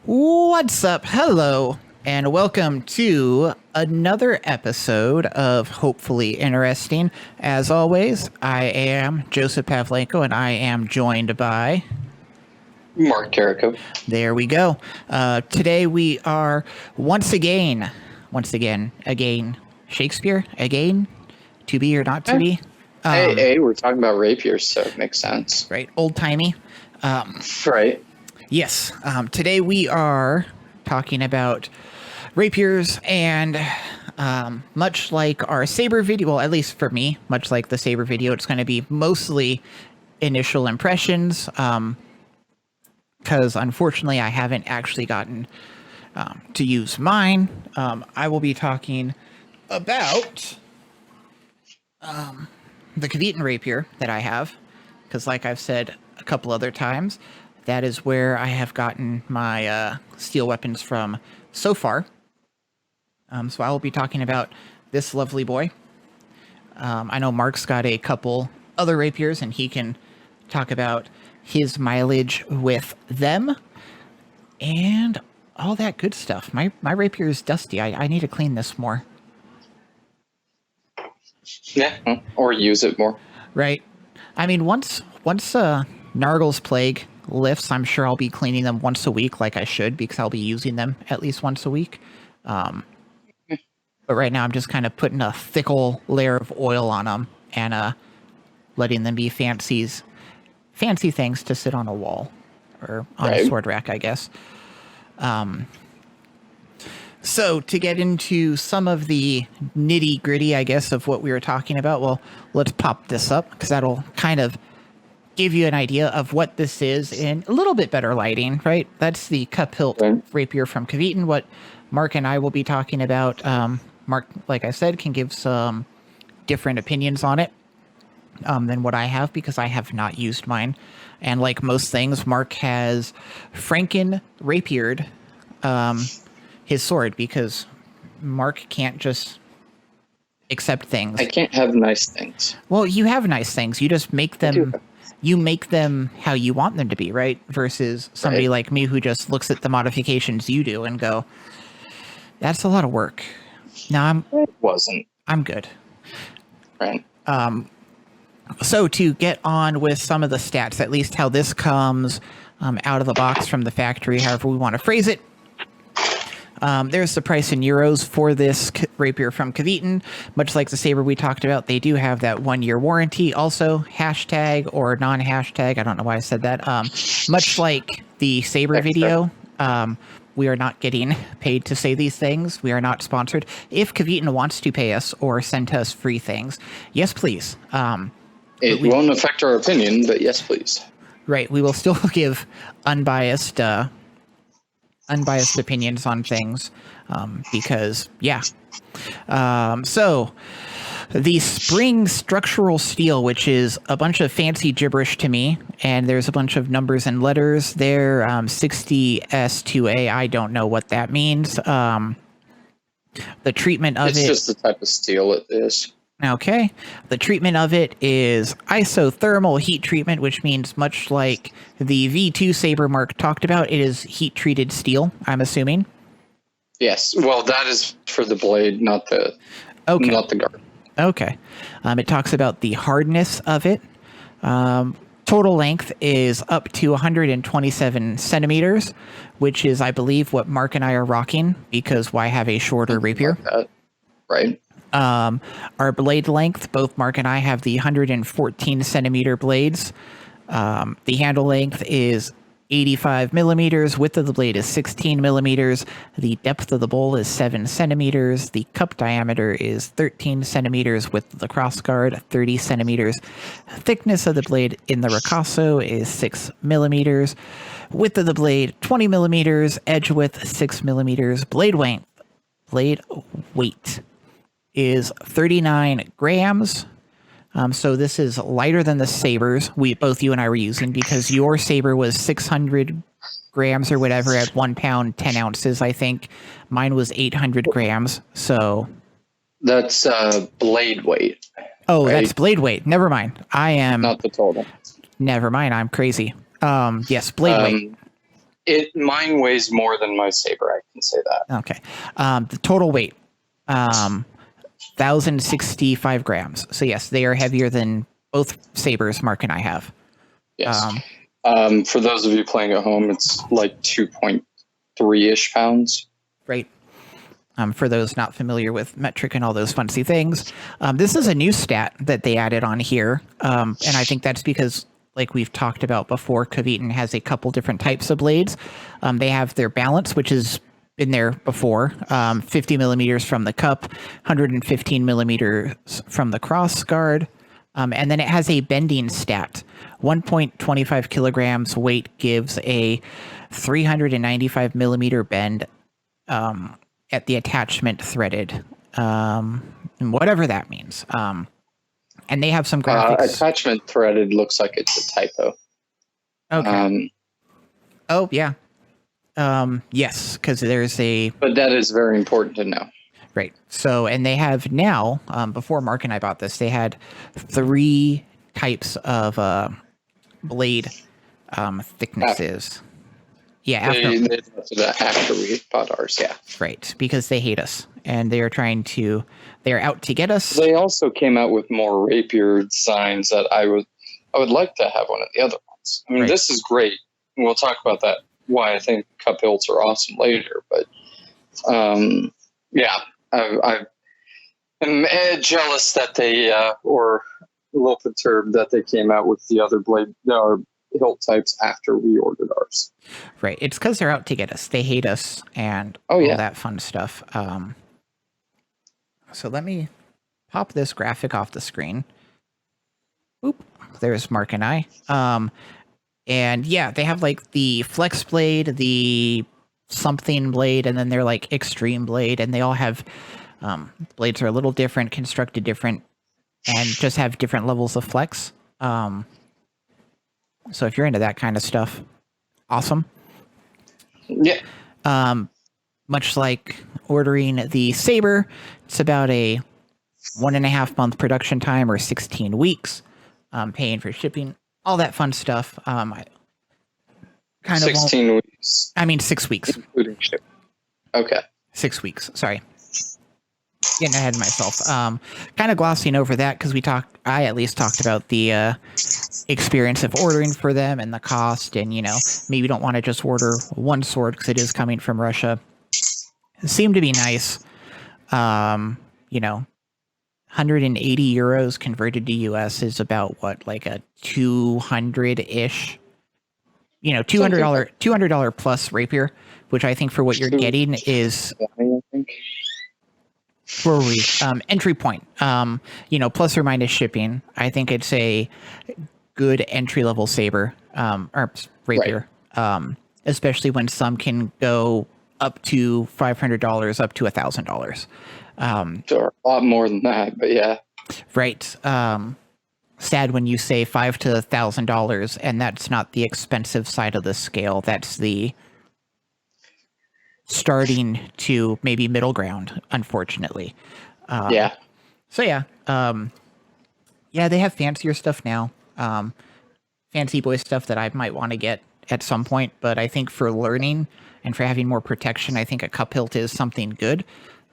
What's up? Hello, and welcome to another episode of Hopefully Interesting. As always, I am Joseph Pavlenko, and I am joined by... Mark Carrico. There we go. Today we are once again, Shakespeare? Again? To be or not to be? Hey, we're talking about rapiers, so it makes sense. Right, old-timey. Right. Yes. Today we are talking about rapiers, and much like our saber video, well, at least for me, much like the saber video, it's going to be mostly initial impressions, because unfortunately I haven't actually gotten to use mine. I will be talking about the Kvetun Rapier that I have, because like I've said a couple other times, that is where I have gotten my steel weapons from so far. So I will be talking about this lovely boy. I know Mark's got a couple other rapiers, and he can talk about his mileage with them and all that good stuff. My rapier is dusty. I need to clean this more. Yeah, or use it more. Right. I mean, once Nargle's plague lifts, I'm sure I'll be cleaning them once a week like I should, because I'll be using them at least once a week. But right now I'm just kind of putting a thick old layer of oil on them and letting them be fancy things to sit on a wall or on a sword rack, I guess. So to get into some of the nitty gritty, I guess, of what we were talking about, well, let's pop this up because that'll kind of give you an idea of what this is in a little bit better lighting, right? That's the cup hilt rapier from Kvetun. What Mark and I will be talking about. Mark, like I said, can give some different opinions on it than what I have, because I have not used mine. And like most things, Mark has Franken rapiered his sword, because Mark can't just accept things. I can't have nice things. Well, you have nice things. You just make them. You make them how you want them to be, right? Versus somebody like me who just looks at the modifications you do and go, "That's a lot of work." No, It wasn't. I'm good. Right. So to get on with some of the stats, at least how this comes out of the box from the factory, however we want to phrase it. There's the price in euros for this rapier from Kvetun. Much like the saber we talked about, they do have that 1-year warranty. Also, hashtag or non-hashtag, I don't know why I said that. Much like the saber video, we are not getting paid to say these things. We are not sponsored. If Kvetun wants to pay us or send us free things, yes, please. It won't affect our opinion, but yes, please. Right. We will still give unbiased opinions on things, because so the spring structural steel, which is a bunch of fancy gibberish to me, and there's a bunch of numbers and letters there. 60S2A, I don't know what that means. The treatment of it's just the type of steel it is. Okay. The treatment of it is isothermal heat treatment, which means much like the V2 saber Mark talked about, it is heat-treated steel, I'm assuming. Yes. Well, that is for the blade, not the guard. Okay. It talks about the hardness of it. Total length is up to 127 centimeters, which is, I believe, what Mark and I are rocking, because why have a shorter rapier? Like that. Right. Our blade length, both Mark and I have the 114 centimeter blades. The handle length is 85 millimeters. Width of the blade is 16 millimeters. The depth of the bowl is 7 centimeters. The cup diameter is 13 centimeters. Width of the crossguard, 30 centimeters. Thickness of the blade in the ricasso is 6 millimeters. Width of the blade, 20 millimeters. Edge width, 6 millimeters. Blade weight is 39 grams. So this is lighter than the sabers both you and I were using, because your saber was 600 grams or whatever at 1 pound, 10 ounces, I think. Mine was 800 grams. So that's blade weight. Oh, right? That's blade weight. Never mind. I am not the total. Never mind. I'm crazy. Yes, blade weight. Mine weighs more than my saber. I can say that. Okay. The total weight, 1,065 grams. So yes, they are heavier than both sabers Mark and I have. Yes. For those of you playing at home, it's like 2.3-ish pounds. Right. For those not familiar with metric and all those fancy things, this is a new stat that they added on here. And I think that's because, like we've talked about before, Kvetun has a couple different types of blades. They have their balance, which has been there before, 50 millimeters from the cup, 115 millimeters from the cross guard. And then it has a bending stat. 1.25 kilograms weight gives a 395 millimeter bend at the attachment threaded, whatever that means. And they have some graphics. Attachment threaded looks like it's a typo. Okay. Oh, yeah. Yes, because there's a... But that is very important to know. Right. So, and they have now, before Mark and I bought this, they had 3 types of blade thicknesses. Yeah, after we bought ours, yeah. Right, because they hate us, and they are out to get us. They also came out with more Rapier designs that I would like to have one of the other ones. I mean, This is great. We'll talk about that, why I think cup hilts are awesome later, but yeah, I am jealous that they, or a little perturbed that they came out with the other blade, or hilt types after we ordered ours. Right. It's because they're out to get us. They hate us and all that fun stuff. So let me pop this graphic off the screen. Oop. There's Mark and I. And yeah, they have like the flex blade, the something blade, and then they're like extreme blade, and they all have blades are a little different, constructed different, and just have different levels of flex. So if you're into that kind of stuff, awesome. Yeah. Much like ordering the saber, it's about a 1.5 month production time or 16 weeks. Paying for shipping, all that fun stuff. I kind 16 weeks. I mean 6 weeks, including shipping. Okay. 6 weeks. Sorry. Getting ahead of myself. Kind of glossing over that because I at least talked about the experience of ordering for them and the cost, and maybe you don't want to just order one sword because it is coming from Russia. It seemed to be nice. 180 euros converted to US is about what, like a 200-ish, $200 plus Rapier, which I think for what you're getting is where we entry point. Plus or minus shipping. I think it's a good entry level saber or Rapier, especially when some can go up to $500, up to $1,000. Sure, a lot more than that, but yeah. Right. Sad when you say $500 to $1,000, and that's not the expensive side of the scale. That's the starting to maybe middle ground, unfortunately. Yeah. So yeah. Yeah, they have fancier stuff now. Fancy boy stuff that I might want to get at some point, but I think for learning and for having more protection, I think a cup hilt is something good.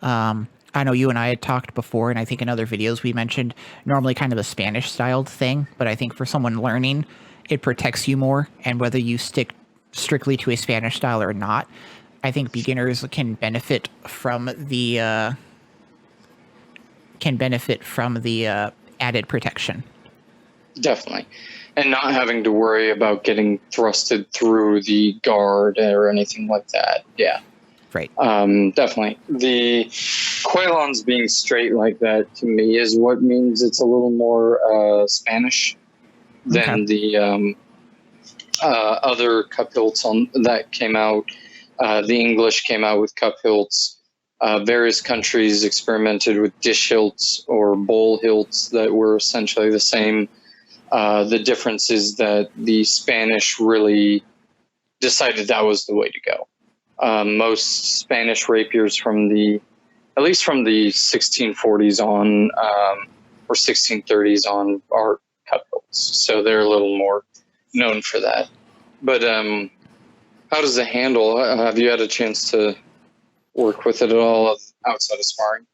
I know you and I had talked before, and I think in other videos we mentioned normally kind of a Spanish-styled thing, but I think for someone learning, it protects you more, and whether you stick strictly to a Spanish style or not, I think beginners can benefit from the added protection. Definitely. And not having to worry about getting thrusted through the guard or anything like that. Yeah. Right. Definitely. The Quailons being straight like that to me is what means it's a little more Spanish than the other cup hilts that came out. The English came out with cup hilts. Various countries experimented with dish hilts or bowl hilts that were essentially the same. The difference is that the Spanish really decided that was the way to go. Most Spanish rapiers at least from the 1640s on, or 1630s on, are cup hilts. So they're a little more known for that. But How does it handle? Have you had a chance to work with it at all outside of sparring?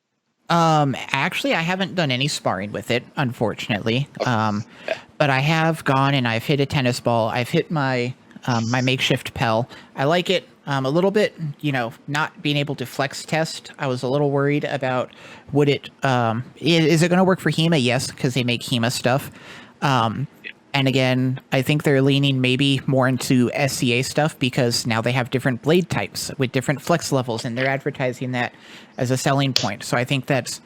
Actually, I haven't done any sparring with it, unfortunately. But I have gone and I've hit a tennis ball. I've hit my my makeshift Pel. I like it a little bit. You know, not being able to flex test. I was a little worried about would it. Is it going to work for HEMA? Yes, because they make HEMA stuff. And again, I think they're leaning maybe more into SCA stuff because now they have different blade types with different flex levels, and they're advertising that as a selling point. So I think that's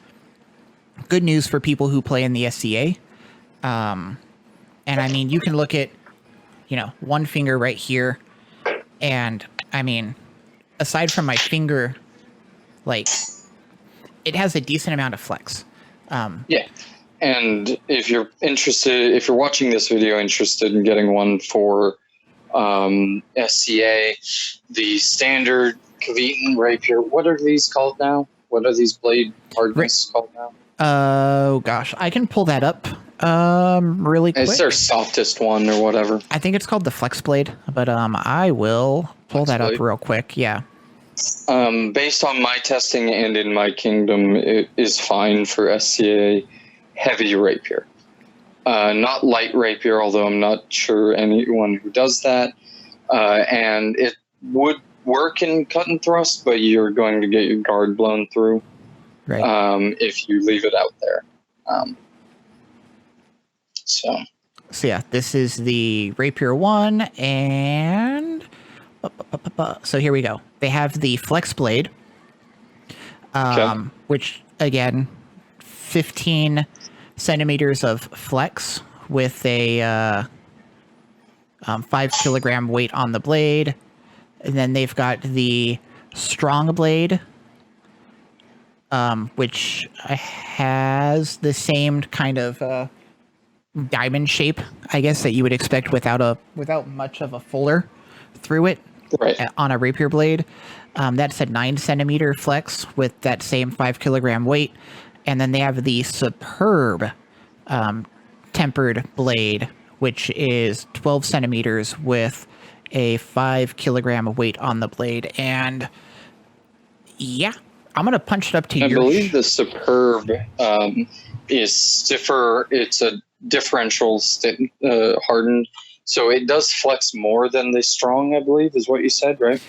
good news for people who play in the SCA. And I mean, you can look at, you know, one finger right here, and I mean, aside from my finger, like, it has a decent amount of flex. Yeah. And if you're interested, if you're watching this video interested in getting one for SCA, the standard Kvetun Rapier, what are these called now? What are these blade hardness called now? Oh gosh, I can pull that up really quick. It's their softest one or whatever. I think it's called the Flex Blade, but I will pull that up real quick. Yeah. Based on my testing and in my kingdom, it is fine for SCA heavy rapier. Not light rapier, although I'm not sure anyone who does that. And it would work in cut and thrust, but you're going to get your guard blown through if you leave it out there. So yeah, this is the Rapier 1, and so here we go. They have the Flex Blade, which, again, 15 centimeters of flex with a 5 kilogram weight on the blade. And then they've got the Strong Blade, which has the same kind of diamond shape, I guess, that you would expect without much of a fuller through it on a rapier blade. That's a 9 centimeter flex with that same 5 kilogram weight. And then they have the Superb tempered blade, which is 12 centimeters with a 5 kilogram weight on the blade. And yeah, I'm going to punch it up to you. I believe the Superb is stiffer. It's a differential hardened. So it does flex more than the Strong, I believe, is what you said, right?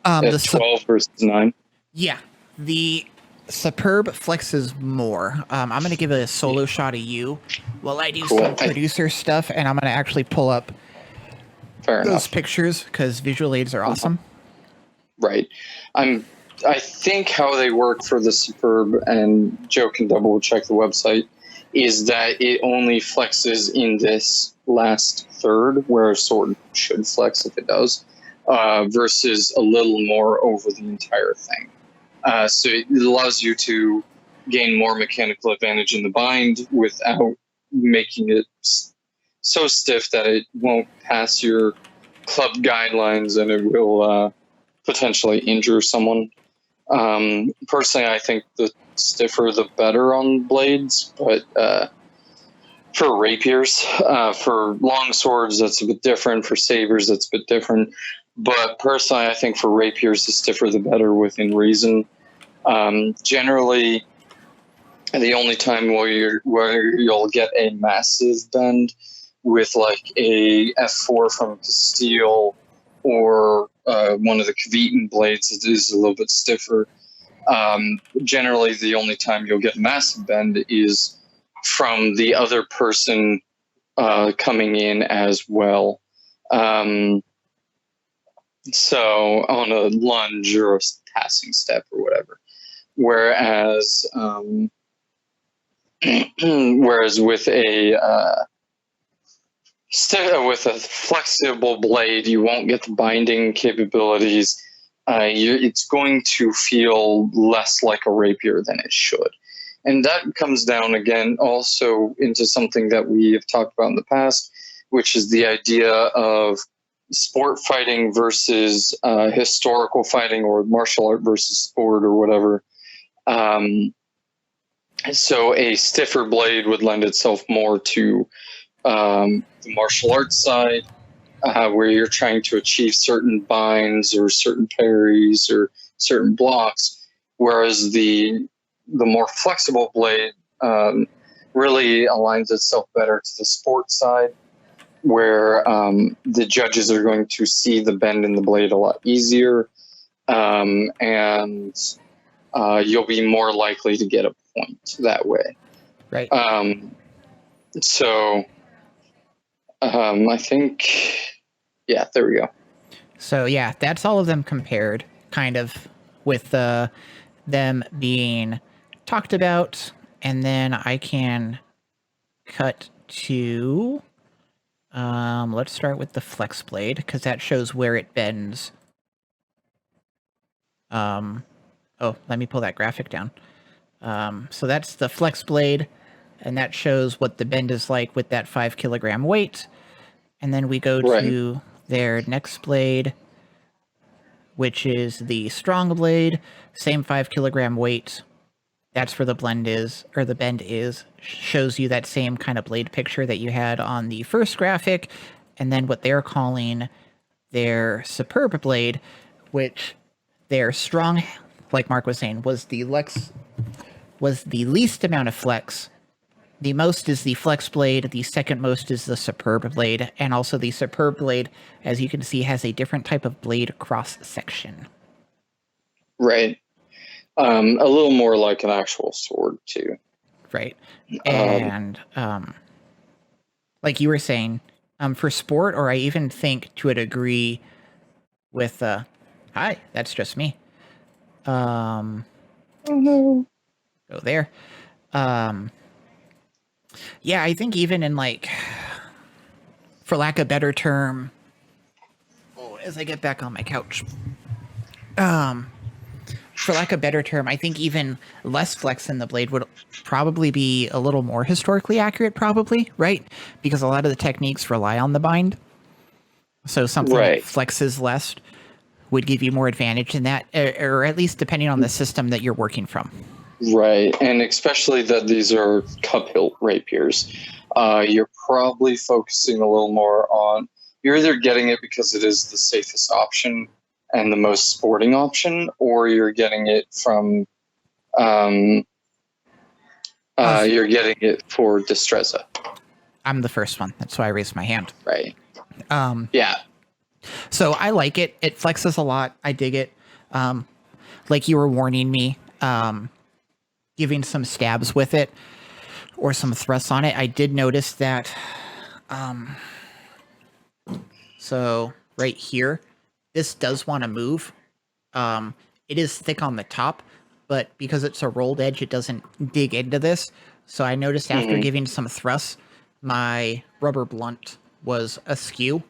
The 12 versus 9. Yeah. The Superb flexes more. I'm going to give a solo shot of you while I do some producer stuff, and I'm going to actually pull up those pictures because visual aids are awesome. Right. I think how they work for the Superb, and Joe can double check the website, is that it only flexes in this last third where a sword should flex if it does, versus a little more over the entire thing. So it allows you to gain more mechanical advantage in the bind without making it so stiff that it won't pass your club guidelines and it will potentially injure someone. Personally, I think the stiffer the better on blades, but for rapiers, for long swords, that's a bit different. For sabers, that's a bit different. But personally, I think for rapiers, the stiffer the better within reason. Generally, the only time where you'll get a massive bend with like a F4 from Castile or one of the Kvetun blades is a little bit stiffer. Generally, the only time you'll get massive bend is from the other person coming in as well. So on a lunge or a passing step or whatever. Whereas with a flexible blade, you won't get the binding capabilities. It's going to feel less like a rapier than it should. And that comes down again also into something that we have talked about in the past, which is the idea of sport fighting versus historical fighting, or martial art versus sport, or whatever. So a stiffer blade would lend itself more to the martial arts side, where you're trying to achieve certain binds or certain parries or certain blocks, whereas the more flexible blade really aligns itself better to the sports side, where the judges are going to see the bend in the blade a lot easier, and you'll be more likely to get a point that way. Right. So I think, yeah, there we go. So yeah, that's all of them compared, kind of, with them being talked about, and then I can cut to, let's start with the flex blade, because that shows where it bends. Oh, let me pull that graphic down. So that's the flex blade, and that shows what the bend is like with that 5 kilogram weight. And then we go to their next blade, which is the strong blade, same 5 kilogram weight. That's where the bend is. Shows you that same kind of blade picture that you had on the first graphic. And then what they're calling their superb blade, which their strong, like Mark was saying, was the least amount of flex. The most is the flex blade, the second most is the superb blade, and also the superb blade, as you can see, has a different type of blade cross section. Right. A little more like an actual sword, too. Right. And like you were saying, for sport, or I even think to a degree with, hi, that's just me. Oh, no. Go there. Yeah, I think even in, like, for lack of a better term, as I get back on my couch, for lack of a better term, I think even less flex in the blade would probably be a little more historically accurate, probably, right? Because a lot of the techniques rely on the bind. So something that flexes less would give you more advantage in that, or at least depending on the system that you're working from. Right, and especially that these are cup hilt rapiers. You're probably focusing a little more on, you're either getting it because it is the safest option and the most sporting option, or you're getting it from, you're getting it for destreza. I'm the first one. That's why I raised my hand. Right. Yeah. So I like it. It flexes a lot. I dig it. Like you were warning me, giving some stabs with it or some thrusts on it. I did notice that. So right here, this does want to move. It is thick on the top, but because it's a rolled edge, it doesn't dig into this. So I noticed after giving some thrusts, my rubber blunt was askew.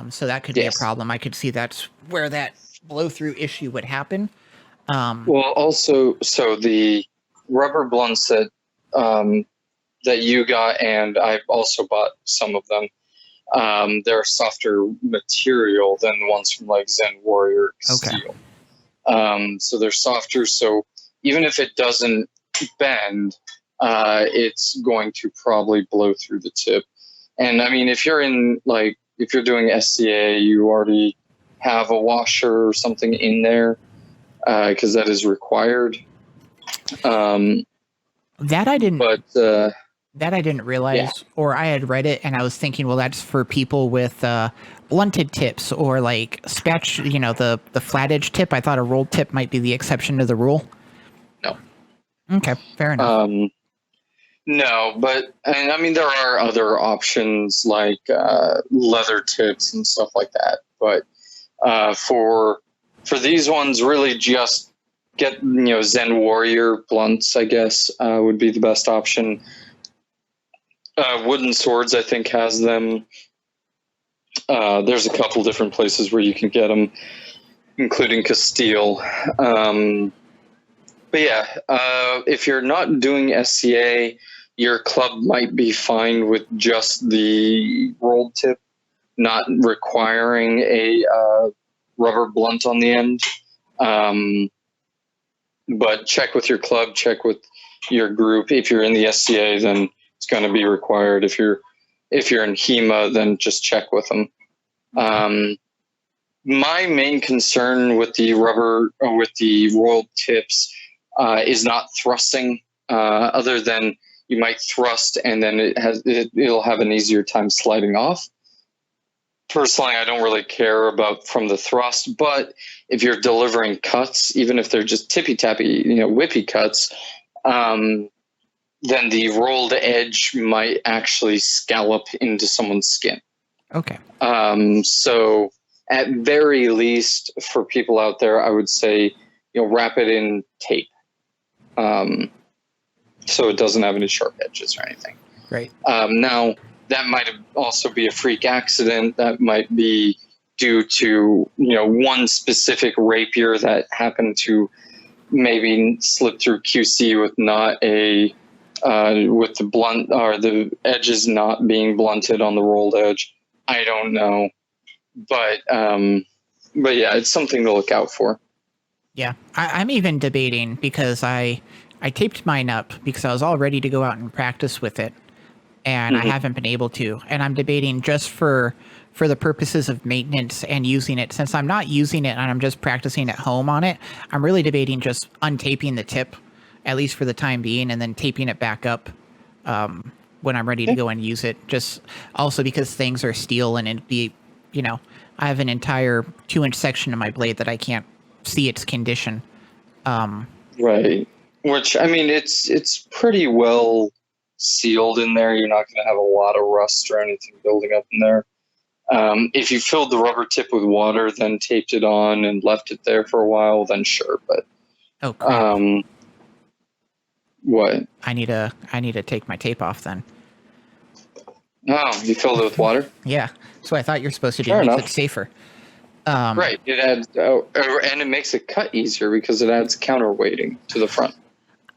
So that could be a problem. I could see that's where that blow through issue would happen. Well, also, so the rubber blunts that you got, and I've also bought some of them. They're softer material than the ones from like Zen Warrior Steel. So they're softer. So even if it doesn't bend, it's going to probably blow through the tip. And I mean, if you're doing SCA, you already have a washer or something in there, because that is required. That I didn't. But that I didn't realize, or I had read it and I was thinking, well, that's for people with blunted tips or like the flat edge tip. I thought a rolled tip might be the exception to the rule. No. Okay, fair enough. No, but and I mean there are other options like leather tips and stuff like that. But for these ones, really just get Zen Warrior blunts, I guess, would be the best option. Wooden Swords, I think, has them. There's a couple different places where you can get them, including Castile. But yeah, if you're not doing SCA, your club might be fine with just the rolled tip, not requiring a rubber blunt on the end. But check with your club, check with your group. If you're in the SCA, then it's going to be required. If you're in HEMA, then just check with them. My main concern with the rolled tips is not thrusting. Other than you might thrust and then it'll have an easier time sliding off. Personally, I don't really care about from the thrust, but if you're delivering cuts, even if they're just tippy-tappy, whippy cuts, then the rolled edge might actually scallop into someone's skin. Okay. So at very least for people out there, I would say, wrap it in tape. So it doesn't have any sharp edges or anything. Right. Now, that might also be a freak accident. That might be due to, one specific rapier that happened to maybe slip through QC with not with the blunt or the edges not being blunted on the rolled edge. I don't know. But yeah, it's something to look out for. Yeah. I'm even debating because I taped mine up because I was all ready to go out and practice with it. And I haven't been able to. And I'm debating just for the purposes of maintenance and using it. Since I'm not using it and I'm just practicing at home on it, I'm really debating just untaping the tip, at least for the time being, and then taping it back up when I'm ready to go and use it. Just also because things are steel and it'd be, I have an entire 2-inch section of my blade that I can't see its condition. Right. Which, I mean, it's pretty well sealed in there. You're not going to have a lot of rust or anything building up in there. If you filled the rubber tip with water, then taped it on and left it there for a while, then sure. But crap. What? I need to take my tape off then. Oh, you filled it with water? Yeah. So I thought you're supposed to do. Fair Makes enough. it safer. Right. It adds, and it makes it cut easier because it adds counterweighting to the front.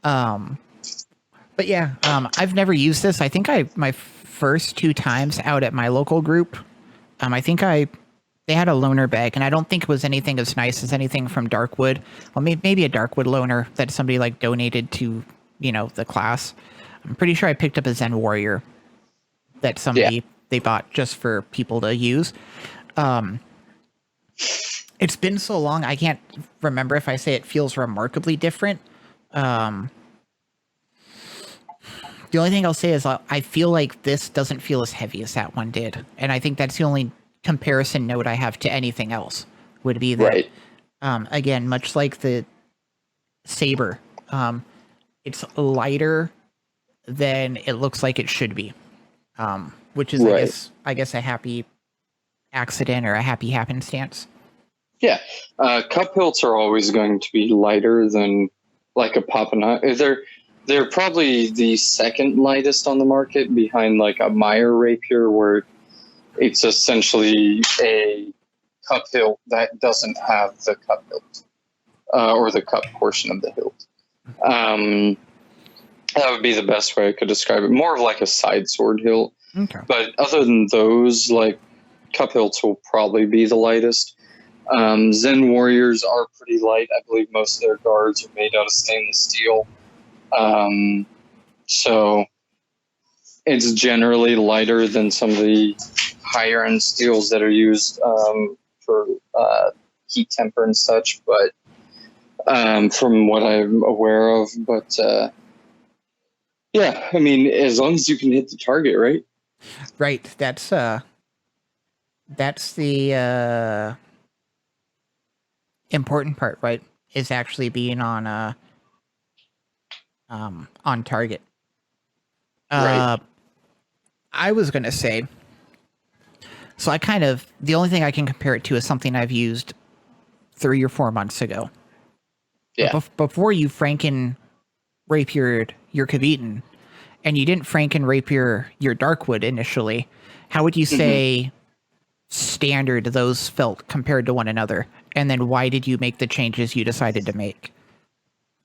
But yeah, I've never used this. I think my first 2 times out at my local group, I think they had a loaner bag, and I don't think it was anything as nice as anything from Darkwood. Well, maybe a Darkwood loaner that somebody donated to, the class. I'm pretty sure I picked up a Zen Warrior that somebody they bought just for people to use. It's been so long, I can't remember if I say it feels remarkably different. The only thing I'll say is I feel like this doesn't feel as heavy as that one did. And I think that's the only comparison note I have to anything else would be that, Right. Again, much like the Saber, it's lighter than it looks like it should be, which is, Right. I guess a happy accident or a happy happenstance. Yeah. Cup hilts are always going to be lighter than like a Papanaga. They're probably the second lightest on the market behind like a Meyer Rapier, where it's essentially a cup hilt that doesn't have the cup hilt or the cup portion of the hilt. That would be the best way I could describe it. More of like a side sword hilt. Okay. But other than those, like cup hilts will probably be the lightest. Zen Warriors are pretty light. I believe most of their guards are made out of stainless steel. So it's generally lighter than some of the higher end steels that are used for heat temper and such, but from what I'm aware of. But yeah, I mean, as long as you can hit the target, right? Right. That's the important part, right? Is actually being on target. Right. I was going to say, so the only thing I can compare it to is something I've used 3 or 4 months ago. Yeah. Before you Franken Rapiered your Kvetun, and you didn't Franken Rapier your Darkwood initially, how would you say standard those felt compared to one another? And then why did you make the changes you decided to make?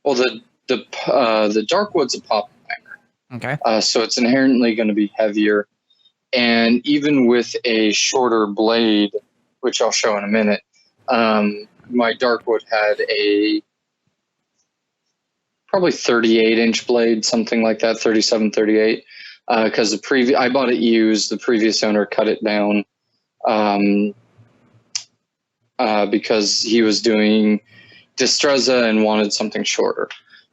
Well, the Darkwood's a pop primer. Okay. So it's inherently going to be heavier. And even with a shorter blade, which I'll show in a minute, my Darkwood had a probably 38-inch blade, something like that, 37, 38. Because I bought it used. The previous owner cut it down because he was doing Destreza and wanted something shorter.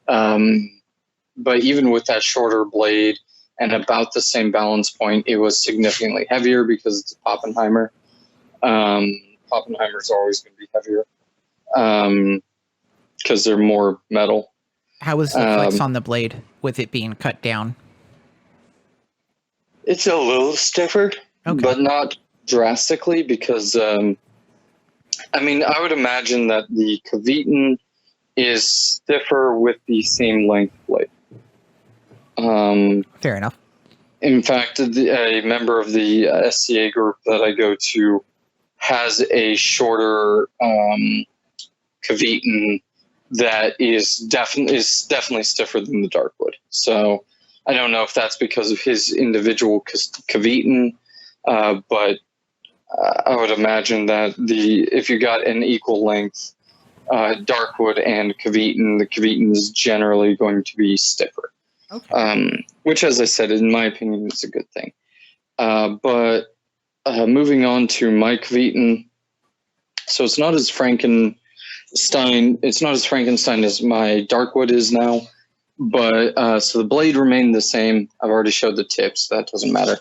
But even with that shorter blade and about the same balance point, it was significantly heavier because it's a Pappenheimer. Pappenheimer's always going to be heavier because they're more metal. How was the flex on the blade with it being cut down? It's a little stiffer, but not drastically because, I would imagine that the Kvetun is stiffer with the same length blade. Fair enough. In fact, a member of the SCA group that I go to has a shorter Kvetun that is definitely stiffer than the Darkwood. So I don't know if that's because of his individual Kvetun, but I would imagine that if you got an equal length Darkwood and Kvetun, the Kvetun is generally going to be stiffer. Okay. Which, as I said, in my opinion, is a good thing. But moving on to my Kvetun, so it's not as Frankenstein. It's not as Frankenstein as my Darkwood is now. But so the blade remained the same. I've already showed the tips. That doesn't matter.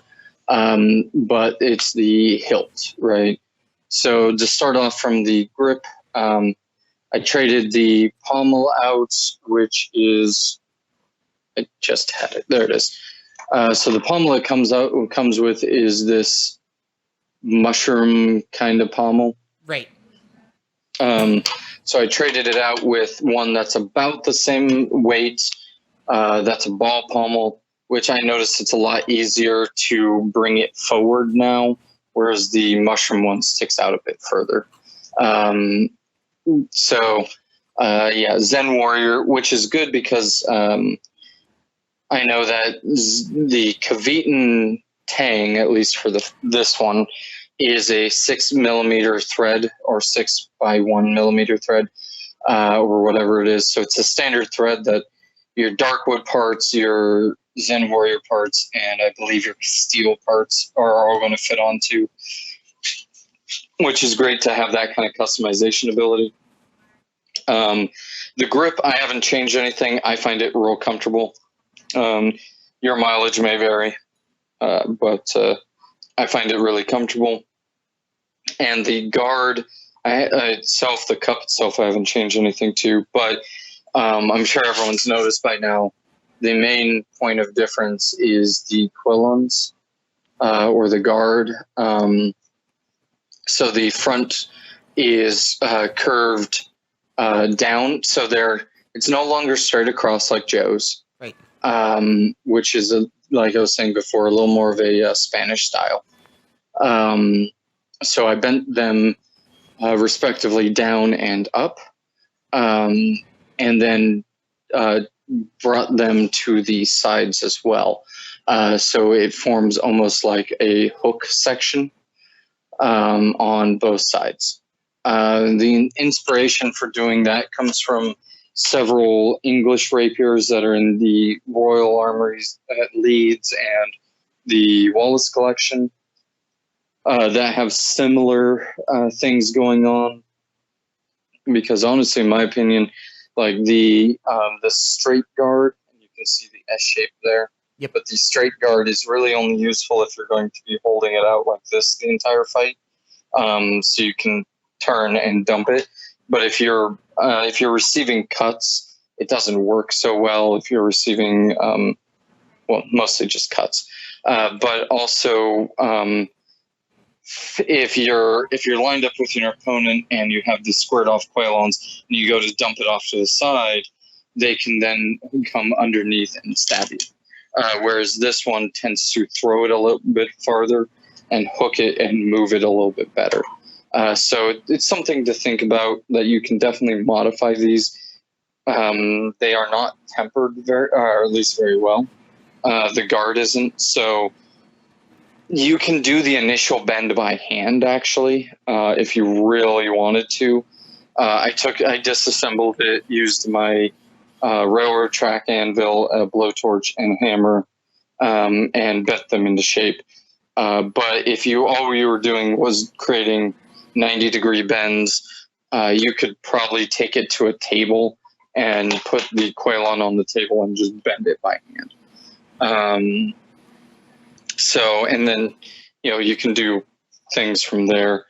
But it's the hilt, right? So to start off from the grip, I traded the pommel out, which is, I just had it. There it is. So the pommel it comes with is this mushroom kind of pommel. Right. So I traded it out with one that's about the same weight. That's a ball pommel, which I noticed it's a lot easier to bring it forward now, whereas the mushroom one sticks out a bit further. Zen Warrior, which is good because I know that the Kvetun Tang, at least for this one, is a 6mm thread or 6x1mm thread, or whatever it is. So it's a standard thread that your Darkwood parts, your Zen Warrior parts, and I believe your steel parts are all going to fit onto, which is great to have that kind of customization ability. The grip, I haven't changed anything. I find it real comfortable. Your mileage may vary, but I find it really comfortable. And the guard itself, the cup itself, I haven't changed anything to, but I'm sure everyone's noticed by now, the main point of difference is the quillons, or the guard. So the front is curved down, so it's no longer straight across like Joe's, right? Which is, like I was saying before, a little more of a Spanish style. So I bent them respectively down and up, and then brought them to the sides as well. So it forms almost like a hook section on both sides. The inspiration for doing that comes from several English rapiers that are in the Royal Armouries at Leeds and the Wallace collection that have similar things going on. Because honestly, in my opinion, like the straight guard, and you can see the S shape there. Yep. But the straight guard is really only useful if you're going to be holding it out like this the entire fight, so you can turn and dump it. But if you're receiving cuts, it doesn't work so well. If you're receiving, mostly just cuts, but also if you're lined up with your opponent and you have the squared off quailons and you go to dump it off to the side, they can then come underneath and stab you. Whereas this one tends to throw it a little bit farther and hook it and move it a little bit better. So it's something to think about, that you can definitely modify these. They are not tempered or at least very well. The guard isn't, so you can do the initial bend by hand, actually, if you really wanted to. I disassembled it, used my railroad track anvil, a blowtorch, and hammer, and bent them into shape. But if all you were doing was creating 90-degree bends. You could probably take it to a table and put the Quailon on the table and just bend it by hand. And then, you can do things from there.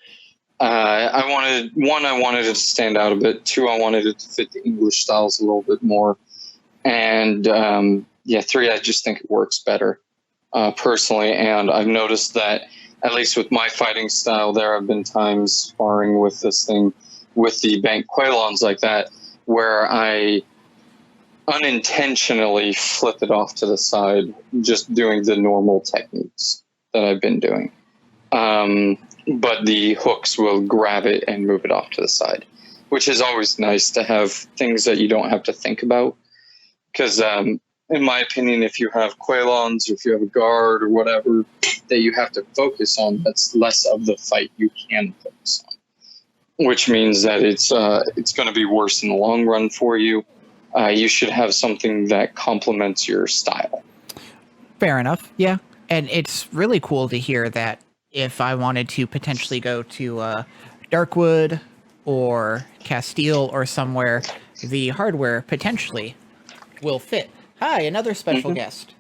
I wanted it to stand out a bit. 2, I wanted it to fit the English styles a little bit more. And 3, I just think it works better personally. And I've noticed that, at least with my fighting style, there have been times sparring with this thing, with the bank Quailons like that, where I unintentionally flip it off to the side, just doing the normal techniques that I've been doing. But the hooks will grab it and move it off to the side, which is always nice to have things that you don't have to think about. Because in my opinion, if you have Quailons or if you have a guard or whatever that you have to focus on, that's less of the fight you can focus on, which means that it's going to be worse in the long run for you. You should have something that complements your style. Fair enough. Yeah. And it's really cool to hear that if I wanted to potentially go to Darkwood or Castile or somewhere, the hardware potentially will fit. Hi, another special guest.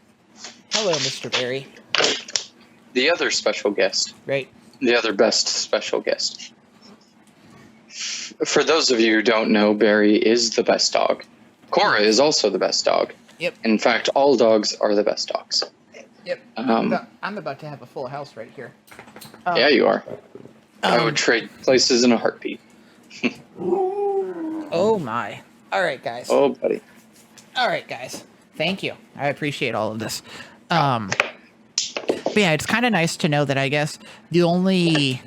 Hello, Mr. Barry. The other special guest. Right. The other best special guest. For those of you who don't know, Barry is the best dog. Cora is also the best dog. Yep. In fact, all dogs are the best dogs. Yep. I'm about to have a full house right here. Yeah, you are. I would trade places in a heartbeat. Oh, my. All right, guys. Oh, buddy. All right, guys. Thank you. I appreciate all of this. But yeah, it's kind of nice to know that I guess the only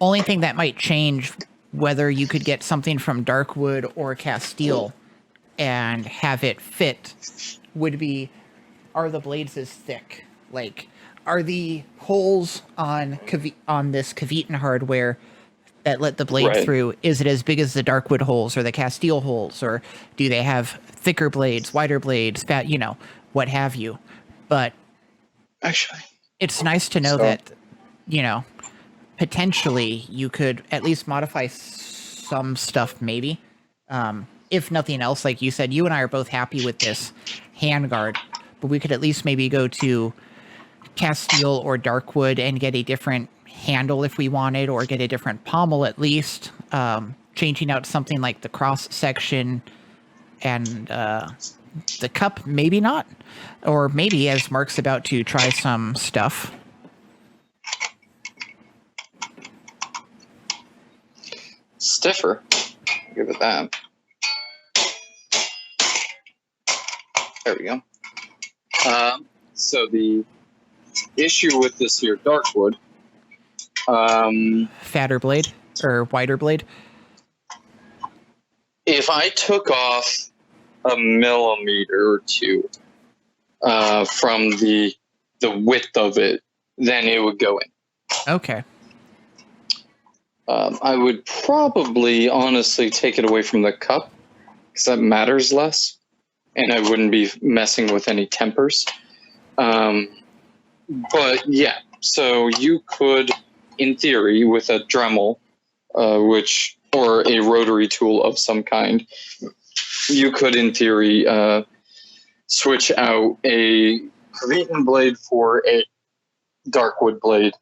thing that might change whether you could get something from Darkwood or Castile and have it fit would be, are the blades as thick? Like, are the holes on this Kvetun hardware that let the blade through, is it as big as the Darkwood holes or the Castile holes, or do they have thicker blades, wider blades, fat, what have you? But actually, it's nice to know that, potentially you could at least modify some stuff, maybe. If nothing else, like you said, you and I are both happy with this handguard, but we could at least maybe go to Castile or Darkwood and get a different handle if we wanted, or get a different pommel at least, changing out something like the cross section and the cup, maybe not, or maybe, as Mark's about to try some stuff, stiffer. Give it that. There we go. So the issue with this here Darkwood, fatter blade or wider blade. If I took off a millimeter or two from the width of it, then it would go in. Okay. I would probably honestly take it away from the cup because that matters less, and I wouldn't be messing with any tempers. But yeah, so you could, in theory, with a Dremel, or a rotary tool of some kind, you could, in theory, switch out a Kvetun blade for a Darkwood blade.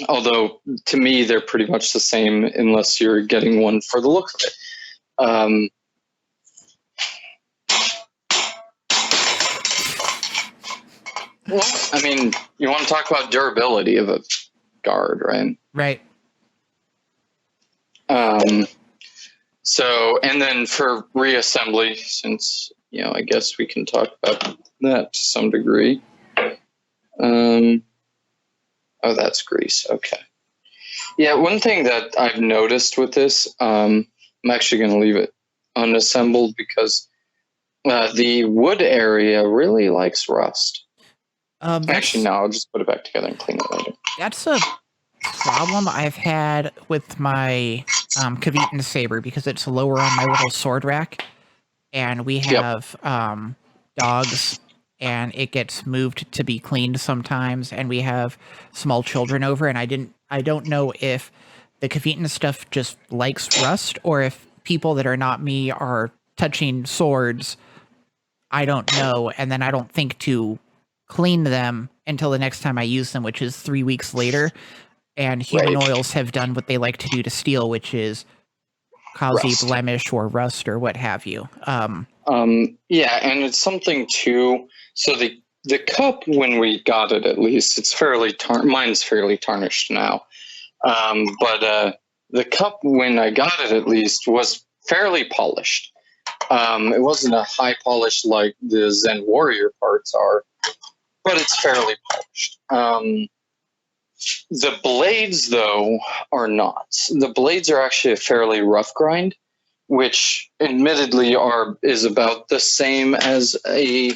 Although, to me, they're pretty much the same unless you're getting one for the look of it. Well, I mean, you want to talk about durability of a guard, right? Right. So, and then for reassembly, since, I guess we can talk about that to some degree. Oh, that's grease. Okay. Yeah, one thing that I've noticed with this, I'm actually going to leave it unassembled because the wood area really likes rust. Actually, no, I'll just put it back together and clean it later. That's a problem I've had with my Kvetun saber because it's lower on my little sword rack, and we have dogs, and it gets moved to be cleaned sometimes, and we have small children over, and I don't know if the Kvetun stuff just likes rust, or if people that are not me are touching swords, I don't know, and then I don't think to clean them until the next time I use them, which is 3 weeks later. And human oils have done what they like to do to steel, which is cause a blemish or rust or what have you. Yeah, and it's something too. So the cup, when we got it, at least it's fairly mine's fairly tarnished now. But the cup, when I got it, at least, was fairly polished. It wasn't a high polish like the Zen Warrior parts are, but it's fairly polished. The blades, though, are not. The blades are actually a fairly rough grind, which admittedly is about the same as a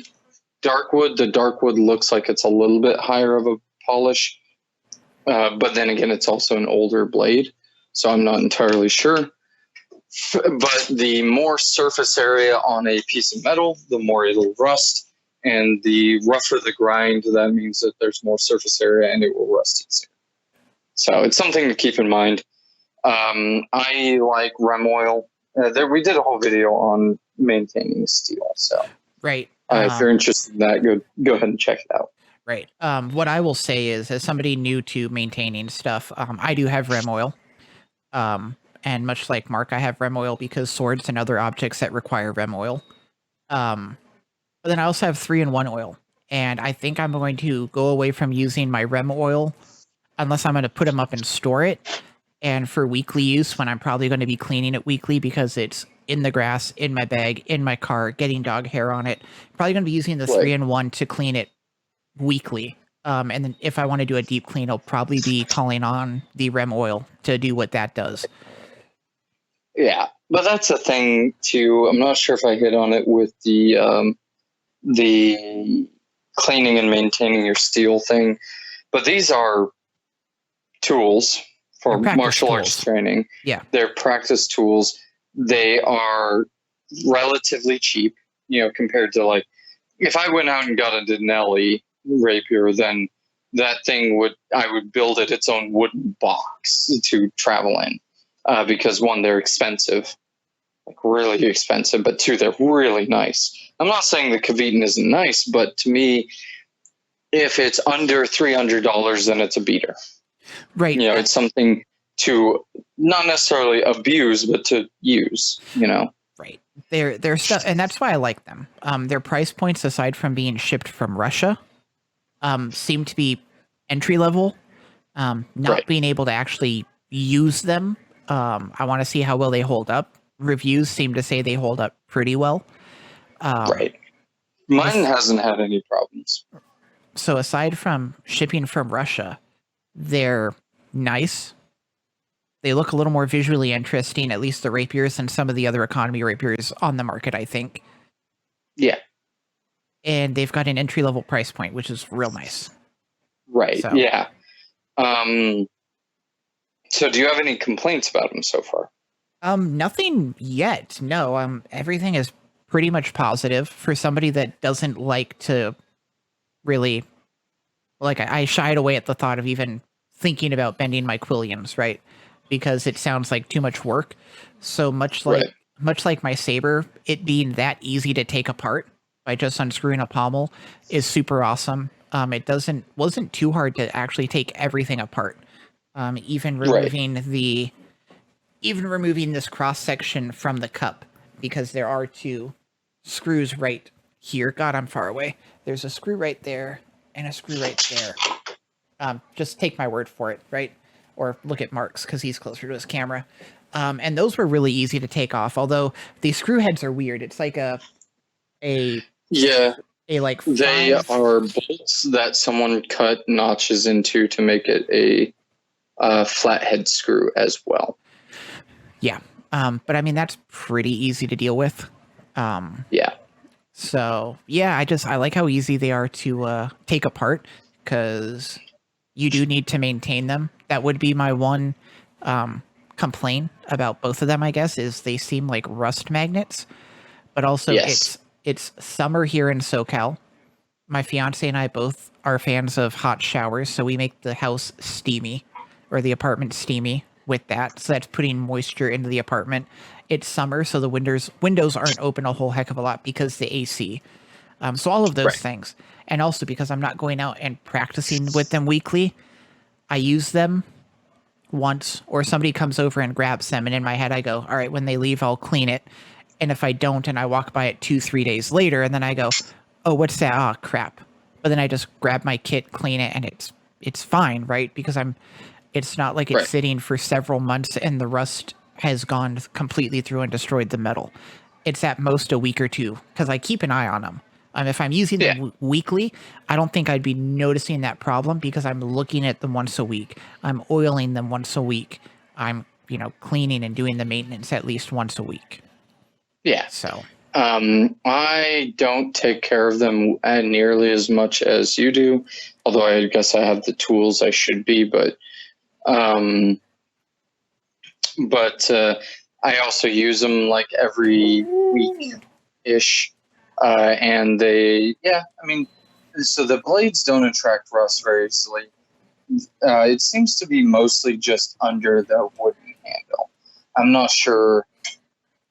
darkwood. The darkwood looks like it's a little bit higher of a polish, but then again, it's also an older blade, so I'm not entirely sure. But the more surface area on a piece of metal, the more it'll rust. And the rougher the grind, that means that there's more surface area and it will rust easier. So it's something to keep in mind. I like rem oil. We did a whole video on maintaining steel. So right. If you're interested in that, go ahead and check it out. Right. What I will say is, as somebody new to maintaining stuff, I do have rem oil. And much like Mark, I have rem oil because swords and other objects that require rem oil. But then I also have 3-in-1 oil, and I think I'm going to go away from using my rem oil unless I'm going to put them up and store it. And for weekly use, when I'm probably going to be cleaning it weekly because it's in the grass, in my bag, in my car, getting dog hair on it. Probably going to be using the 3-in-1 to clean it weekly. And then if I want to do a deep clean, I'll probably be calling on the rem oil to do what that does. Yeah, but that's a thing too. I'm not sure if I hit on it with the cleaning and maintaining your steel thing, but these are tools for martial arts training. Yeah, they're practice tools. They are relatively cheap, compared to, like, if I went out and got a Denali rapier, then that thing I would build it its own wooden box to travel in, because one, they're expensive, like really expensive, but two, they're really nice. I'm not saying the Kvetun isn't nice, but to me, if it's under $300, then it's a beater. Right. It's something to not necessarily abuse, but to use, Right. They're stuff, and that's why I like them. Their price points, aside from being shipped from Russia, seem to be entry level. Not being able to actually use them. I want to see how well they hold up. Reviews seem to say they hold up pretty well. Right. Mine hasn't had any problems. So aside from shipping from Russia, they're nice. They look a little more visually interesting, at least the rapiers, than some of the other economy rapiers on the market, I think. Yeah. And they've got an entry-level price point, which is real nice. Right, so. Yeah. So do you have any complaints about them so far? Nothing yet. No, everything is pretty much positive. For somebody that doesn't like to really... Like, I shied away at the thought of even thinking about bending my quilliams, right? Because it sounds like too much work. So much like my saber, it being that easy to take apart by just unscrewing a pommel is super awesome. It wasn't too hard to actually take everything apart. Even removing this cross section from the cup, because there are 2 screws right here. God, I'm far away. There's a screw right there and a screw right there. Just take my word for it, right? Or look at Mark's, because he's closer to his camera. And those were really easy to take off, although the screw heads are weird. It's like they are bolts that someone cut notches into to make it a flathead screw as well. Yeah. But I mean, that's pretty easy to deal with. Yeah. So yeah, I like how easy they are to take apart, because you do need to maintain them. That would be my one complaint about both of them, I guess, is they seem like rust magnets. But also, it's summer here in SoCal. My fiance and I both are fans of hot showers, so we make the house steamy, or the apartment steamy, with that. So that's putting moisture into the apartment. It's summer, so the windows aren't open a whole heck of a lot because the AC. So all of those Right. things. And also because I'm not going out and practicing with them weekly, I use them once, or somebody comes over and grabs them, and in my head I go, all right, when they leave, I'll clean it. And if I don't, and I walk by it 2-3 days later, and then I go, oh, what's that? Oh, crap. But then I just grab my kit, clean it, and it's fine, right? Because it's not like it's Right. sitting for several months and the rust has gone completely through and destroyed the metal. It's at most a week or two because I keep an eye on them. If I'm using them Yeah. weekly, I don't think I'd be noticing that problem because I'm looking at them once a week. I'm oiling them once a week. I'm, cleaning and doing the maintenance at least once a week. Yeah. So, I don't take care of them nearly as much as you do, although I guess I have the tools I should be, but I also use them like every week-ish. And so the blades don't attract rust very easily. It seems to be mostly just under the wooden handle. I'm not sure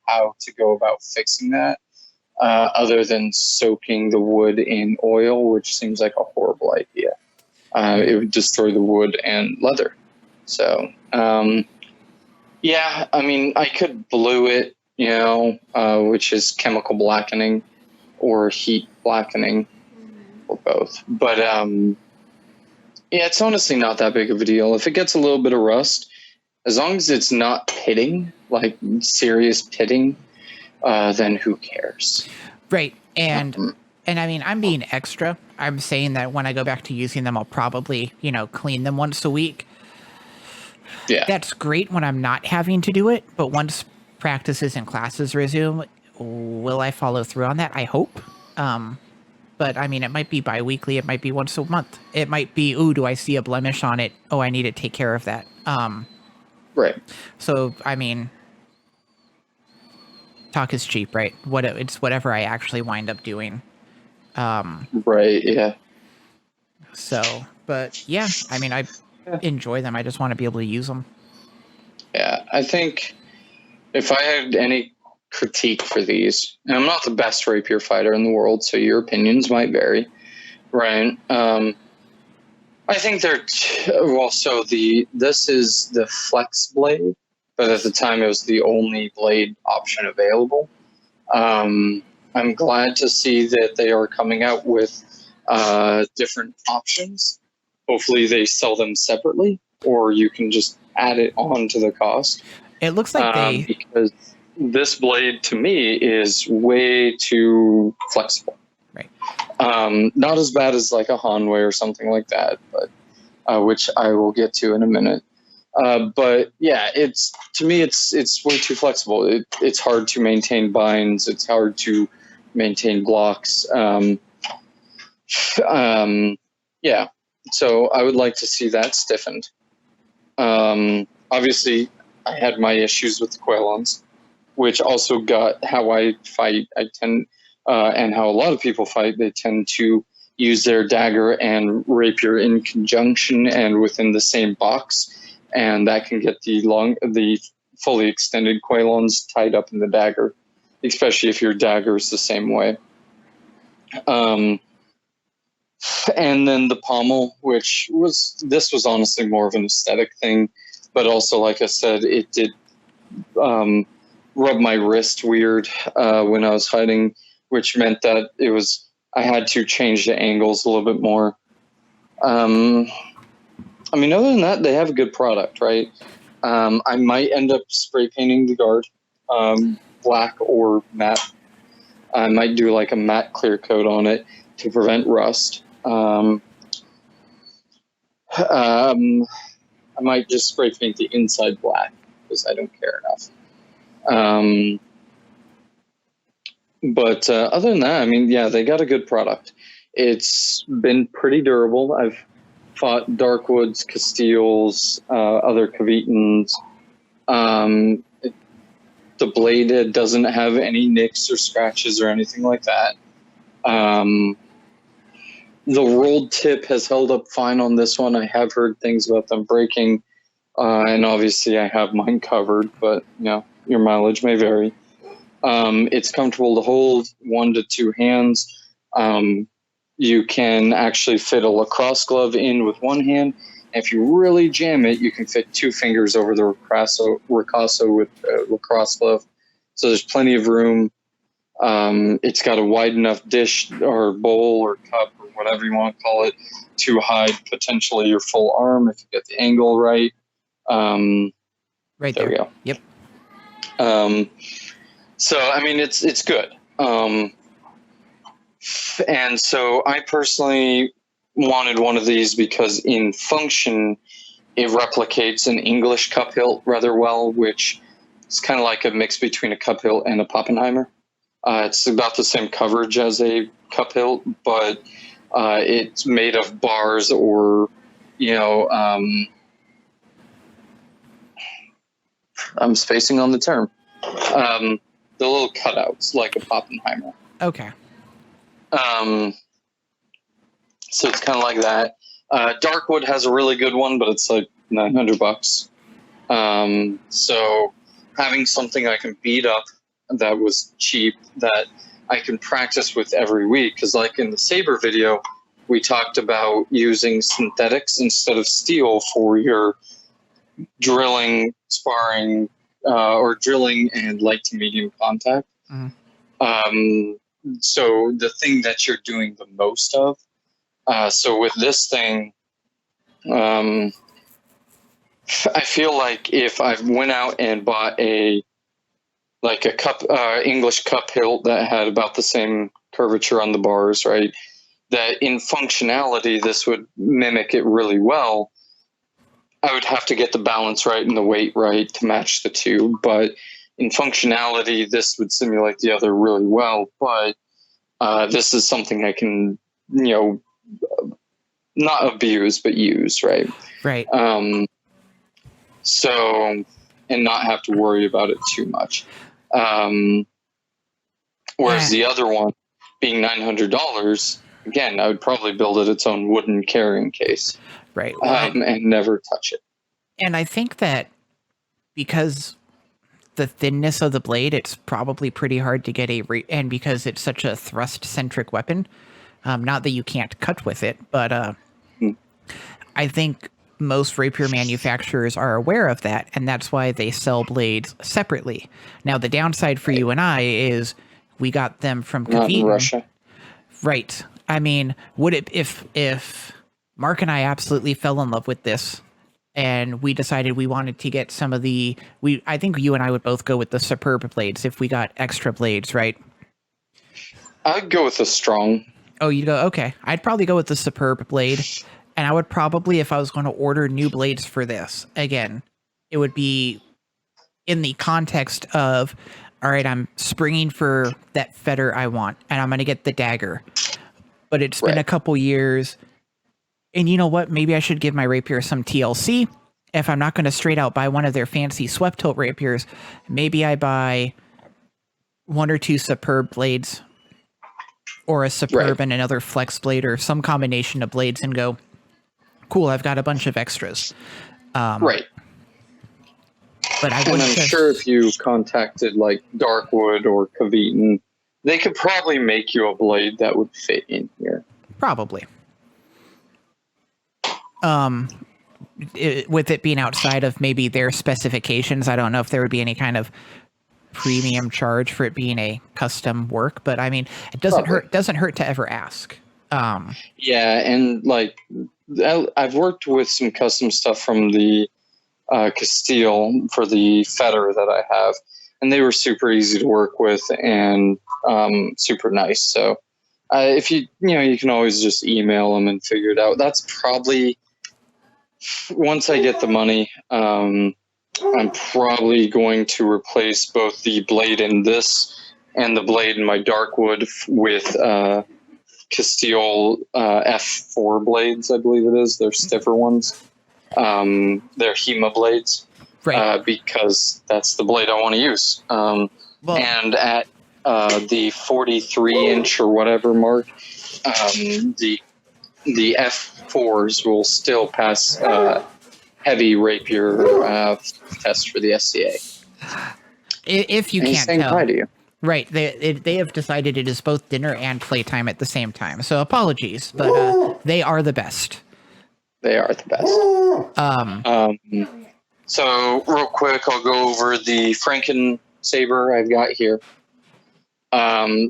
how to go about fixing that, other than soaking the wood in oil, which seems like a horrible idea. It would destroy the wood and leather. So, I could blue it, which is chemical blackening or heat blackening, or both. But it's honestly not that big of a deal. If it gets a little bit of rust, as long as it's not pitting, like serious pitting, then who cares? right. And I'm being extra. I'm saying that when I go back to using them, I'll probably, clean them once a week. Yeah. That's great when I'm not having to do it. But once practices and classes resume, will I follow through on that? I hope. But it might be bi-weekly. It might be once a month. It might be, do I see a blemish on it? Oh, I need to take care of that. Right. So, talk is cheap, right? It's whatever I actually wind up doing. Right. Yeah. So, but yeah, I enjoy them. I just want to be able to use them. Yeah. I think if I had any critique for these, and I'm not the best rapier fighter in the world, so your opinions might vary, right? I think this is the flex blade, but at the time it was the only blade option available. I'm glad to see that they are coming out with different options. Hopefully they sell them separately, or you can just add it on to the cost. It looks like because this blade to me is way too flexible. Right. Not as bad as like a Hanway or something like that, but which I will get to in a minute. But yeah, it's way too flexible. It's hard to maintain binds. It's hard to maintain blocks. Yeah. So I would like to see that stiffened. Obviously, I had my issues with the Quailons, which also got how I fight. And how a lot of people fight. They tend to use their dagger and rapier in conjunction and within the same box, and that can get the fully extended Quailons tied up in the dagger, especially if your dagger is the same way. And then the pommel, this was honestly more of an aesthetic thing, but also, like I said, it did rub my wrist weird when I was fighting, which meant that I had to change the angles a little bit more. Other than that, they have a good product, right? I might end up spray painting the guard black or matte. I might do like a matte clear coat on it to prevent rust. I might just spray paint the inside black because I don't care enough. But other than that, they got a good product. It's been pretty durable. I've fought Darkwoods, Castiles, other Kvituns. The blade doesn't have any nicks or scratches or anything like that. The rolled tip has held up fine on this one. I have heard things about them breaking and obviously I have mine covered, but your mileage may vary. It's comfortable to hold 1 to 2 hands. You can actually fit a lacrosse glove in with one hand. If you really jam it, you can fit 2 fingers over the ricasso with a lacrosse glove. So there's plenty of room. It's got a wide enough dish or bowl or cup or whatever you want to call it to hide potentially your full arm if you get the angle right. Right there. We go. Yep. So, I mean, it's good. And so I personally wanted one of these because in function, it replicates an English cup hilt rather well, which is kind of like a mix between a cup hilt and a Pappenheimer. It's about the same coverage as a cup hilt, but it's made of bars or, I'm spacing on the term. The little cutouts like a Pappenheimer. Okay. So it's kind of like that. Darkwood has a really good one, but it's like $900. So having something I can beat up that was cheap that I can practice with every week, because like in the Saber video, we talked about using synthetics instead of steel for your drilling, sparring, or drilling and light to medium contact. Mm-hmm. So the thing that you're doing the most of. So with this thing, I feel like if I went out and bought a cup, English cup hilt that had about the same curvature on the bars, right? That in functionality, this would mimic it really well. I would have to get the balance right and the weight right to match the two. But in functionality, this would simulate the other really well. But this is something I can, not abuse, but use, right? Right. So, and not have to worry about it too much. Whereas the other one being $900, again, I would probably build it its own wooden carrying case. Right. And never touch it. And I think that because the thinness of the blade, it's probably pretty hard to get and because it's such a thrust-centric weapon, not that you can't cut with it, but I think most rapier manufacturers are aware of that, and that's why they sell blades separately. Now, the downside for you and I is we got them from Not in Russia. Right. I mean, would it if Mark and I absolutely fell in love with this, and we decided we wanted to get some of I think you and I would both go with the superb blades if we got extra blades, right? I'd go with the strong. Oh, you'd go, okay. I'd probably go with the superb blade, and I would probably, if I was going to order new blades for this, again, it would be in the context of, all right, I'm springing for that fetter I want, and I'm going to get the dagger. But it's been a couple years. And you know what? Maybe I should give my rapier some TLC. If I'm not going to straight out buy one of their fancy swept hilt rapiers, maybe I buy 1 or 2 superb blades or a superb and another flex blade or some combination of blades and go, cool, I've got a bunch of extras. Right. But I'm sure if you contacted like Darkwood or Kvetun, they could probably make you a blade that would fit in here. Probably. With it being outside of maybe their specifications, I don't know if there would be any kind of premium charge for it being a custom work, but I mean, it doesn't hurt to ever ask. Yeah, and like I've worked with some custom stuff from the Castile for the fetter that I have, and they were super easy to work with and super nice. So if you can always just email them and figure it out. That's probably, once I get the money, I'm probably going to replace both the blade in this and the blade in my Darkwood with Castile F4 blades, I believe it is. They're stiffer ones. They're HEMA blades, right? Because that's the blade I want to use. And at the 43-inch or whatever mark, the F4s will still pass heavy rapier test for the SCA. If you And he's can't saying tell. hi to you. Right. They have decided it is both dinner and playtime at the same time. So apologies, but they are the best. They are the best. So real quick, I'll go over the Franken saber I've got here.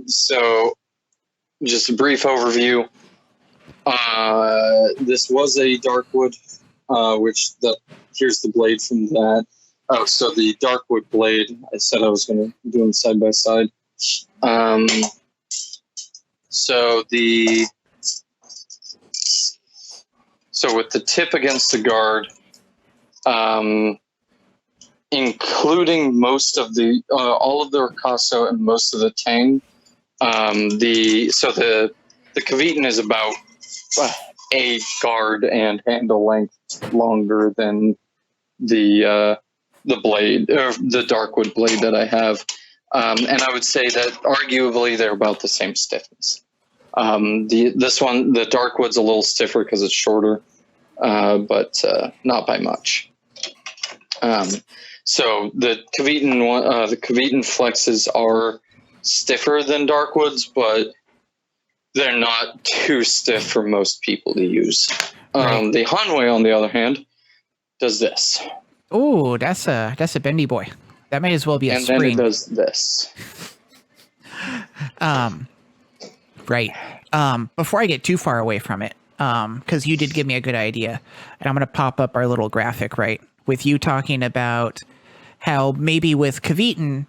So just a brief overview. This was a Darkwood, here's the blade from that. Oh, so the Darkwood blade, I said I was going to do them side by side. So with the tip against the guard, including most of the all of the ricasso and most of the tang, the Kvetun is about a guard and handle length longer than the blade, or the Darkwood blade that I have, and I would say that arguably they're about the same stiffness. This one, the Darkwood's a little stiffer because it's shorter, but not by much. So the Kvetun flexes are stiffer than Darkwoods, but they're not too stiff for most people to use. Right. The Hanwei, on the other hand, does this. Oh, that's a bendy boy. That may as well be a spring. And then it does this. Right. Before I get too far away from it, because you did give me a good idea, and I'm going to pop up our little graphic, right, with you talking about how maybe with Kvetun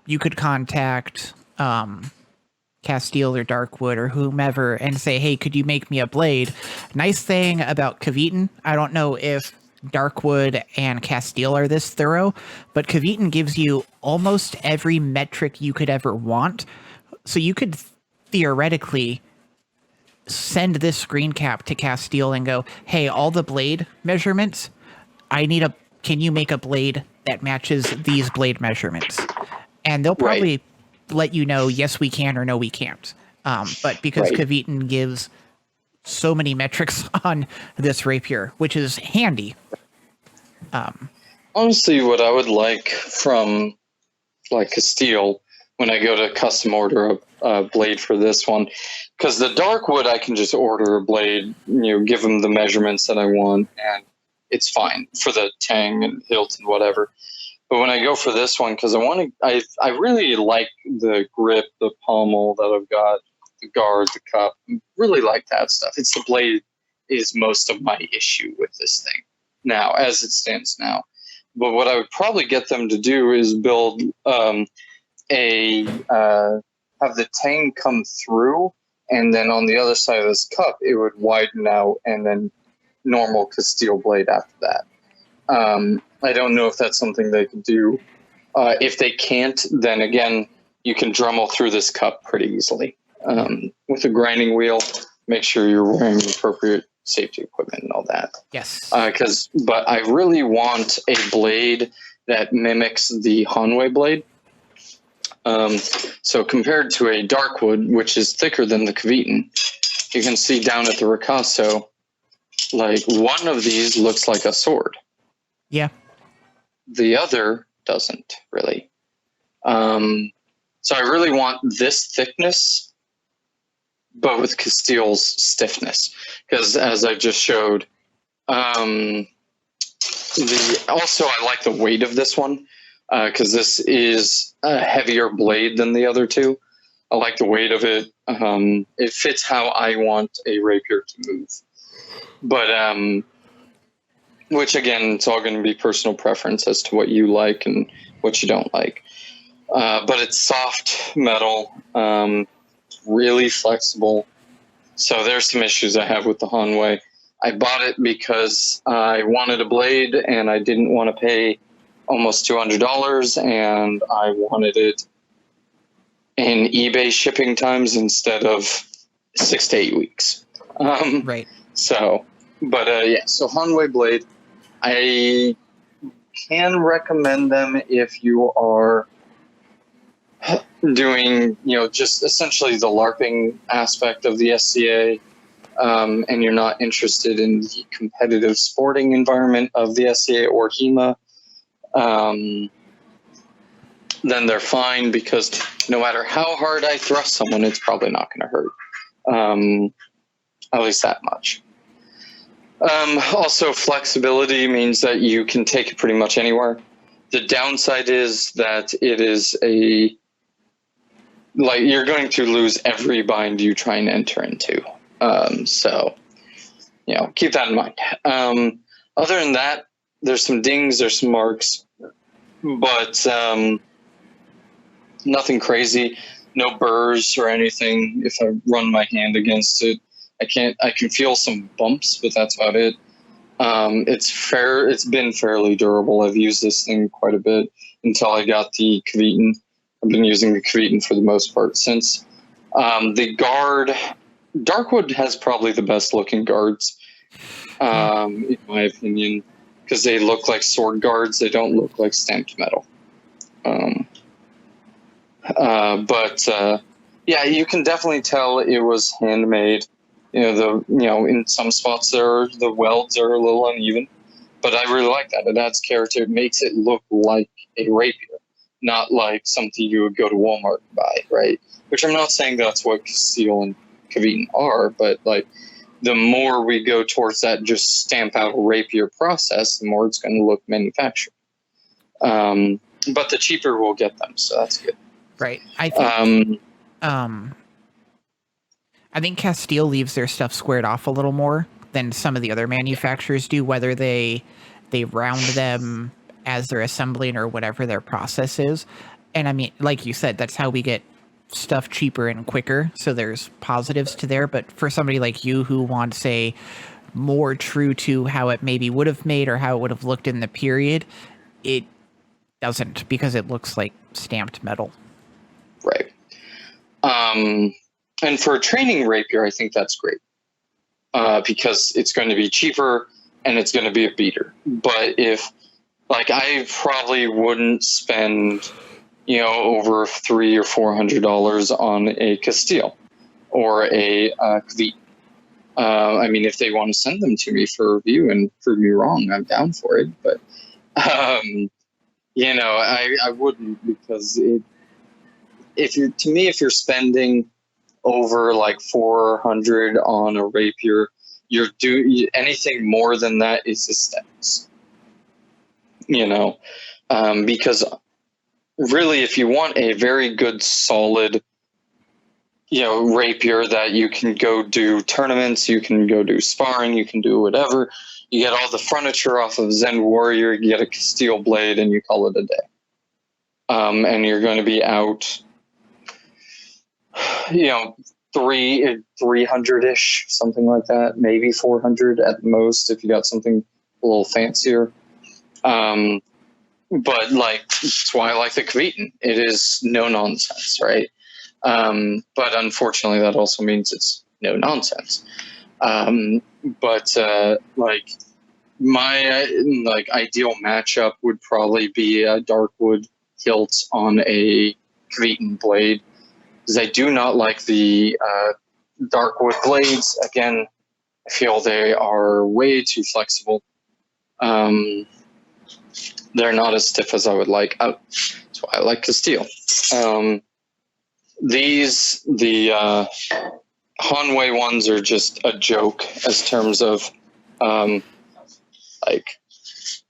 you could contact Castile or Darkwood or whomever and say, hey, could you make me a blade? Nice thing about Kvetun, I don't know if Darkwood and Castile are this thorough, but Kvetun gives you almost every metric you could ever want. So you could theoretically send this screen cap to Castile and go, hey, all the blade measurements, can you make a blade that matches these blade measurements? And they'll probably let you know, yes, we can, or no, we can't. But because Kvetun gives so many metrics on this rapier, which is handy. Honestly, what I would like from Castile when I go to custom order a blade for this one, because the Darkwood I can just order a blade, give them the measurements that I want, and it's fine for the tang and hilt and whatever. But when I go for this one, because I really like the grip, the pommel that I've got, the guard, the cup, really like that stuff. It's the blade is most of my issue with this thing now, as it stands now. But what I would probably get them to do is build have the tang come through, and then on the other side of this cup, it would widen out, and then normal Castile blade after that. I don't know if that's something they could do. If they can't, then again, you can Dremel through this cup pretty easily. With a grinding wheel, make sure you're wearing the appropriate safety equipment and all that. Yes. But I really want a blade that mimics the Hanwei blade. So compared to a Darkwood, which is thicker than the Kvetun, you can see down at the ricasso, like one of these looks like a sword. Yeah. The other doesn't really. So I really want this thickness, but with Castile's stiffness, because as I just showed, also I like the weight of this one, because this is a heavier blade than the other two. I like the weight of it. It fits how I want a rapier to move. But which again, it's all going to be personal preference as to what you like and what you don't like. But it's soft metal, really flexible. So there's some issues I have with the Hanwei. I bought it because I wanted a blade and I didn't want to pay almost $200, and I wanted it in eBay shipping times instead of 6 to 8 weeks. Right. So Hanwei blade, I can recommend them if you are doing, just essentially the LARPing aspect of the SCA. and you're not interested in the competitive sporting environment of the SCA or HEMA, then they're fine, because no matter how hard I thrust someone, it's probably not going to hurt. At least that much. Also, flexibility means that you can take it pretty much anywhere. The downside is that it is you're going to lose every bind you try and enter into. So, keep that in mind. Other than that, there's some dings, there's some marks, but nothing crazy. No burrs or anything. If I run my hand against it, I can feel some bumps, but that's about it. It's been fairly durable. I've used this thing quite a bit until I got the Kvetun. I've been using the Kvetun for the most part since. The guard, Darkwood has probably the best looking guards, in my opinion, because they look like sword guards. They don't look like stamped metal. Yeah, you can definitely tell it was handmade. In some spots the welds are a little uneven, but I really like that. It adds character. It makes it look like a rapier, not like something you would go to Walmart and buy, right? Which I'm not saying that's what Castile and Kvetun are, but the more we go towards that just stamp out a rapier process, the more it's going to look manufactured. But the cheaper we'll get them, so that's good. Right. I think Castile leaves their stuff squared off a little more than some of the other manufacturers do, whether they round them as they're assembling or whatever their process is. And I mean, like you said, that's how we get stuff cheaper and quicker. So there's positives to there. But for somebody like you who wants a more true to how it maybe would have made or how it would have looked in the period, it doesn't, because it looks like stamped metal. Right. And for a training rapier, I think that's great, because it's going to be cheaper and it's going to be a beater. But if, I probably wouldn't spend, over $300 or $400 on a Castile or a Kvetun. I mean, if they want to send them to me for review and prove me wrong, I'm down for it. But, I wouldn't, because if you're spending over $400 on a rapier, anything more than that is aesthetics. Because really, if you want a very good, solid, rapier that you can go do tournaments, you can go do sparring, you can do whatever, you get all the furniture off of Zen Warrior, you get a Castile blade, and you call it a day. And you're going to be out, 300-ish, something like that, maybe 400 at most if you got something a little fancier. But that's why I like the Kvetun. It is no nonsense, right? But unfortunately, that also means it's no nonsense. My ideal matchup would probably be a Darkwood hilt on a Kvetun blade, because I do not like the Darkwood blades. Again, I feel they are way too flexible. They're not as stiff as I would like. That's why I like Castile. The Hanwei ones are just a joke as terms of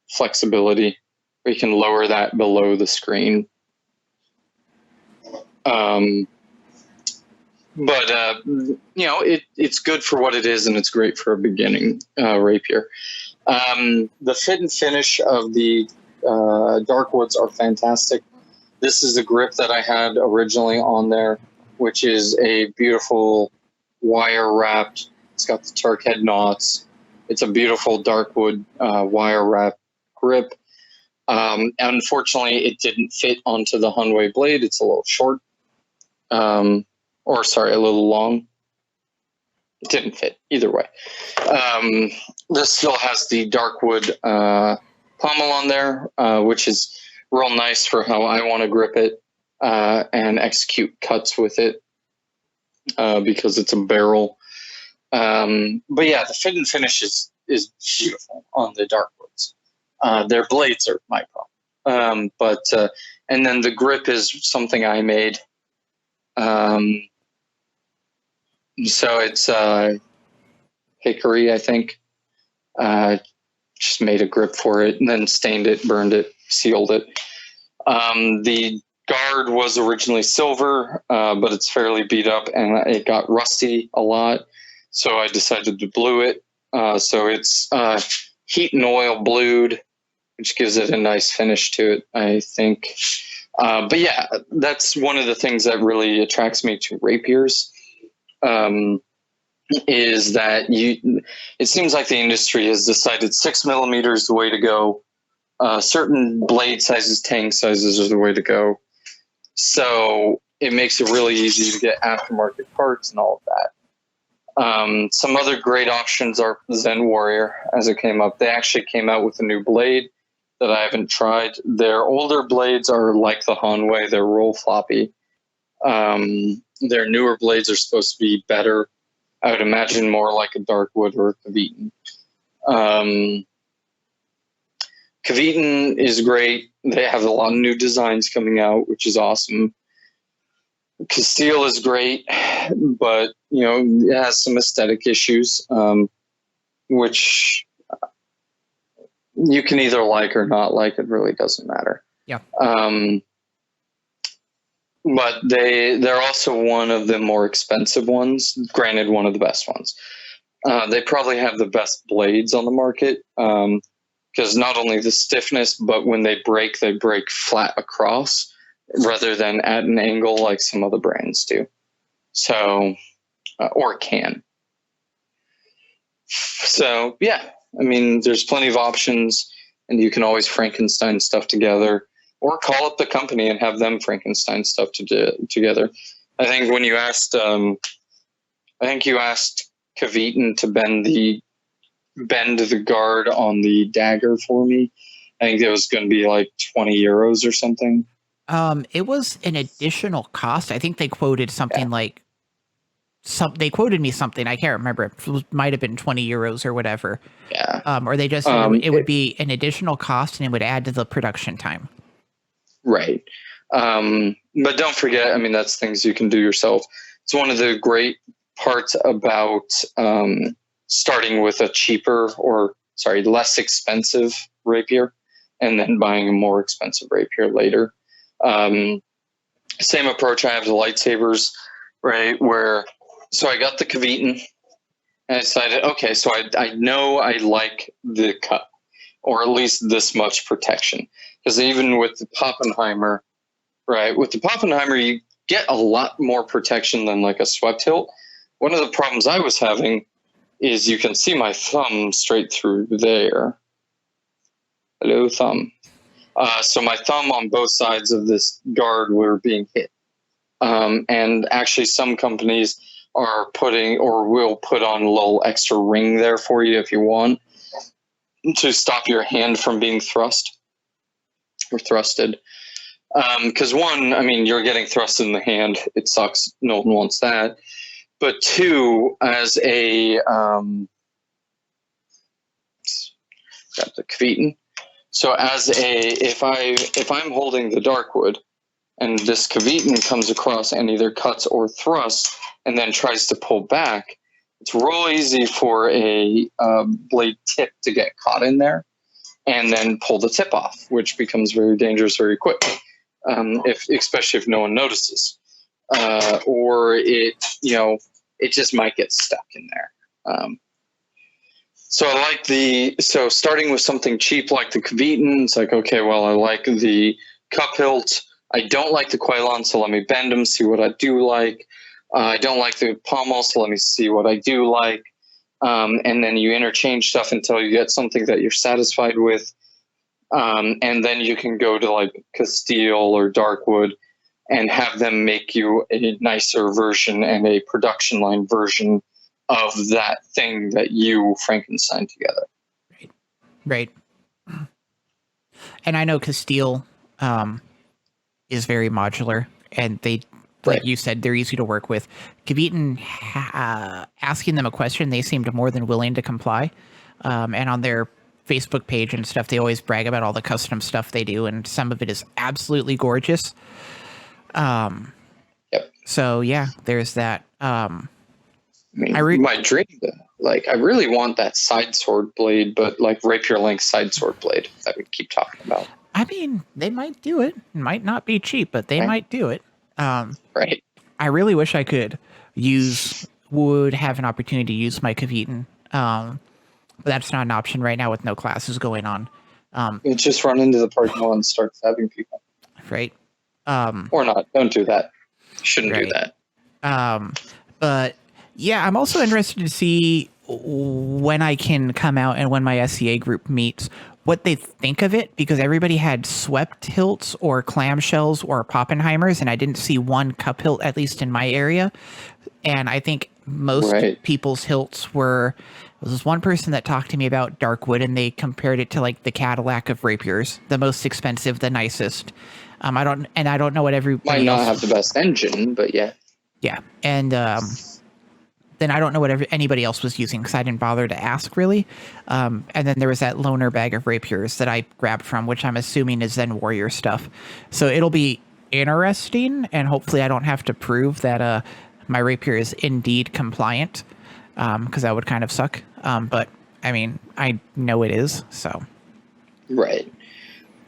flexibility. We can lower that below the screen. It's good for what it is, and it's great for a beginning rapier. The fit and finish of the Darkwoods are fantastic. This is the grip that I had originally on there, which is a beautiful wire wrapped. It's got the Turk head knots. It's a beautiful Darkwood wire wrap grip. Unfortunately, it didn't fit onto the Hanwei blade. It's a little short. A little long. It didn't fit either way. This still has the Darkwood pommel on there, which is real nice for how I want to grip it and execute cuts with it, because it's a barrel. But yeah, the fit and finish is beautiful on the dark woods. Their blades are my problem. And then the grip is something I made. So it's hickory, I think. Just made a grip for it and then stained it, burned it, sealed it. The guard was originally silver, but it's fairly beat up and it got rusty a lot. So I decided to blue it. So it's heat and oil blued, which gives it a nice finish to it, I think. But yeah, that's one of the things that really attracts me to rapiers. Is that it seems like the industry has decided 6 millimeters is the way to go. Certain blade sizes, tang sizes are the way to go. So it makes it really easy to get aftermarket parts and all of that. Some other great options are Zen Warrior, as it came up. They actually came out with a new blade that I haven't tried. Their older blades are like the Hanwei, they're roll floppy. Their newer blades are supposed to be better. I would imagine more like a Darkwood or a Kvetun. Kvetun is great. They have a lot of new designs coming out, which is awesome. Castile is great, but it has some aesthetic issues, which you can either like or not like. It really doesn't matter. Yeah. But they're also one of the more expensive ones. Granted, one of the best ones. They probably have the best blades on the market, because not only the stiffness, but when they break flat across rather than at an angle like some other brands do. So, or can. So yeah, I mean, there's plenty of options, and you can always Frankenstein stuff together. Or call up the company and have them Frankenstein stuff together. I think when you asked, Kvetun to bend the guard on the dagger for me. I think it was going to be like 20 euros or something. It was an additional cost. I think they quoted something like they quoted me something. I can't remember. It might have been 20 euros or whatever. Yeah. Or they just said it would be an additional cost and it would add to the production time. Right. But don't forget, I mean, that's things you can do yourself. It's one of the great parts about starting with a less expensive rapier and then buying a more expensive rapier later. Same approach I have to lightsabers, right? So I got the Kvetun and I decided, okay, so I know I like the cut, or at least this much protection. Because even with the Pappenheimer, right? With the Pappenheimer, you get a lot more protection than like a swept hilt. One of the problems I was having is you can see my thumb straight through there. Hello, thumb. So my thumb on both sides of this guard were being hit. And actually some companies are putting or will put on a little extra ring there for you if you want to stop your hand from being thrust. Or thrusted, because one, I mean, you're getting thrust in the hand. It sucks. No one wants that. But two, as a got the Kvetun. So if I'm holding the Darkwood, and this Kvetun comes across and either cuts or thrusts, and then tries to pull back, it's real easy for a blade tip to get caught in there. And then pull the tip off, which becomes very dangerous very quickly, especially if no one notices, or it just might get stuck in there. So I like so starting with something cheap like the Kvetun. It's like, okay, well, I like the cup hilt. I don't like the Quailon, so let me bend them, see what I do like. I don't like the pommel, so let me see what I do like. And then you interchange stuff until you get something that you're satisfied with. And then you can go to like Castile or Darkwood and have them make you a nicer version and a production line version of that thing that you Frankenstein together. Right. And I know Castile is very modular, and like you said, they're easy to work with. Kvetun, asking them a question, they seemed more than willing to comply. And on their Facebook page and stuff, they always brag about all the custom stuff they do, and some of it is absolutely gorgeous. Yep. So yeah, there's that. I mean, my dream, like, I really want that side sword blade, but like Rapier length side sword blade that we keep talking about. I mean, they might do it. It might not be cheap, but they might do it. Right. I really wish I would have an opportunity to use my Kvetun. But that's not an option right now with no classes going on. You just run into the parking lot and start stabbing people. Right. Or not. Don't do that. You shouldn't do that. But yeah, I'm also interested to see when I can come out and when my SCA group meets, what they think of it, because everybody had swept hilts or clamshells or Poppenheimers, and I didn't see one cup hilt, at least in my area. And I think most people's hilts were, there was one person that talked to me about Darkwood, and they compared it to like the Cadillac of Rapiers, the most expensive, the nicest. I don't know what everybody might not have the best engine, but yeah. Yeah. And then I don't know what anybody else was using, because I didn't bother to ask, really. And then there was that loaner bag of Rapiers that I grabbed from, which I'm assuming is then Warrior stuff. So it'll be interesting, and hopefully I don't have to prove that my Rapier is indeed compliant, because that would kind of suck. But, I mean, I know it is, so. Right.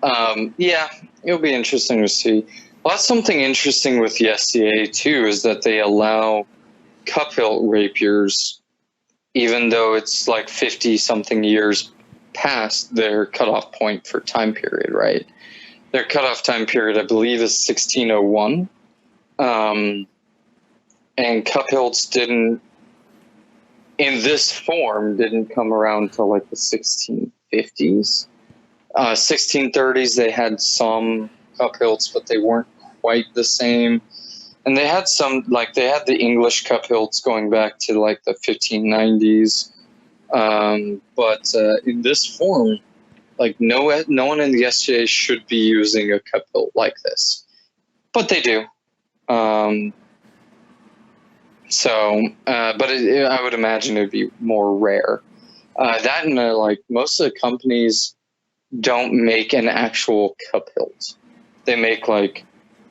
Yeah, it'll be interesting to see. Well, that's something interesting with the SCA, too, is that they allow cup hilt rapiers, even though it's like 50-something years past their cutoff point for time period, right? Their cutoff time period, I believe, is 1601. And cup hilts didn't, in this form, didn't come around till like the 1650s. 1630s, they had some cup hilts, but they weren't quite the same. And they had some, like, they had the English cup hilts going back to like the 1590s. But in this form, like, no one in the SGA should be using a cup hilt like this, but they do. But I would imagine it'd be more rare. That and like most of the companies don't make an actual cup hilt. They make like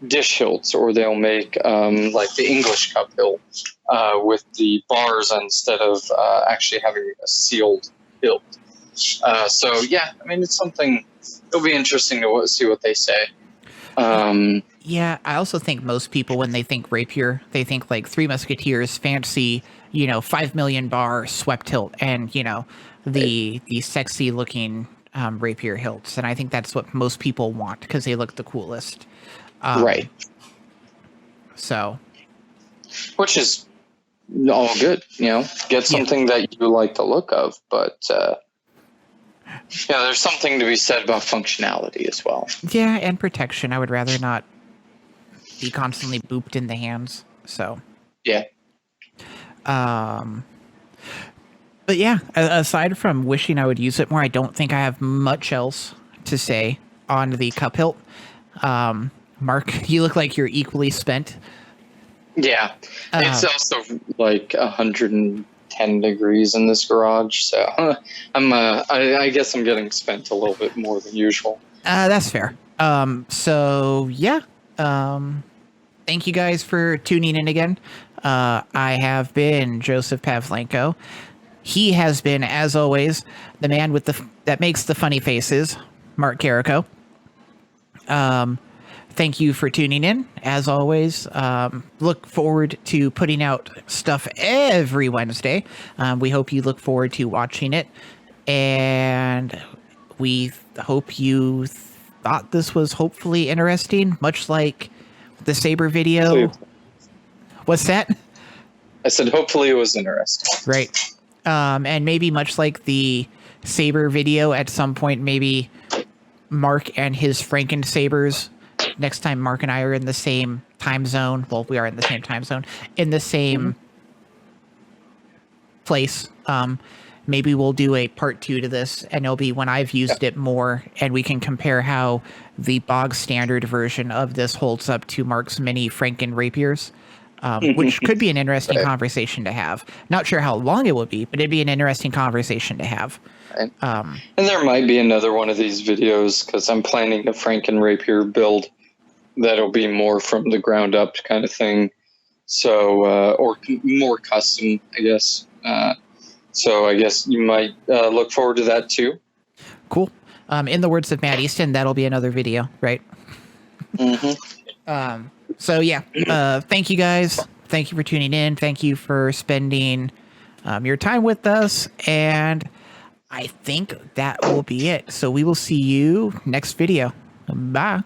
dish hilts, or they'll make like the English cup hilt with the bars instead of actually having a sealed hilt. So yeah, I mean, it's something. It'll be interesting to see what they say. Yeah, I also think most people, when they think Rapier, they think like Three Musketeers, fancy, 5 million bar swept hilt, and the sexy looking Rapier hilts, and I think that's what most people want because they look the coolest. Right. So, which is all good, get something that you like the look of, but there's something to be said about functionality as well. Yeah, and protection. I would rather not be constantly booped in the hands. So, yeah. But yeah, aside from wishing I would use it more, I don't think I have much else to say on the cup hilt. Mark, you look like you're equally spent. Yeah, it's also like 110 degrees in this garage, so I guess I'm getting spent a little bit more than usual. That's fair. So yeah, thank you guys for tuning in again. I have been Joseph Pavlenko. He has been, as always, the man with that makes the funny faces, Mark Carrico. Thank you for tuning in. As always, look forward to putting out stuff every Wednesday. We hope you look forward to watching it. And we hope you thought this was hopefully interesting, much like the Saber video. What's that? I said hopefully it was interesting. Right. And maybe much like the Saber video, at some point, maybe Mark and his Franken sabers. Next time Mark and I are in the same time zone. Well, we are in the same time zone. In the same place. maybe we'll do a part 2 to this, and it'll be when I've used it more, and we can compare how the bog standard version of this holds up to Mark's mini Franken Rapiers, which could be an interesting conversation to have. Not sure how long it would be, but it'd be an interesting conversation to have. Right. And there might be another one of these videos, because I'm planning a Franken Rapier build that'll be more from the ground up kind of thing. So, or more custom, I guess. So I guess you might look forward to that too. Cool. In the words of Matt Easton, that'll be another video, right? Mm-hmm. So yeah, thank you guys. Thank you for tuning in. Thank you for spending your time with us. And I think that will be it. So we will see you next video. Bye.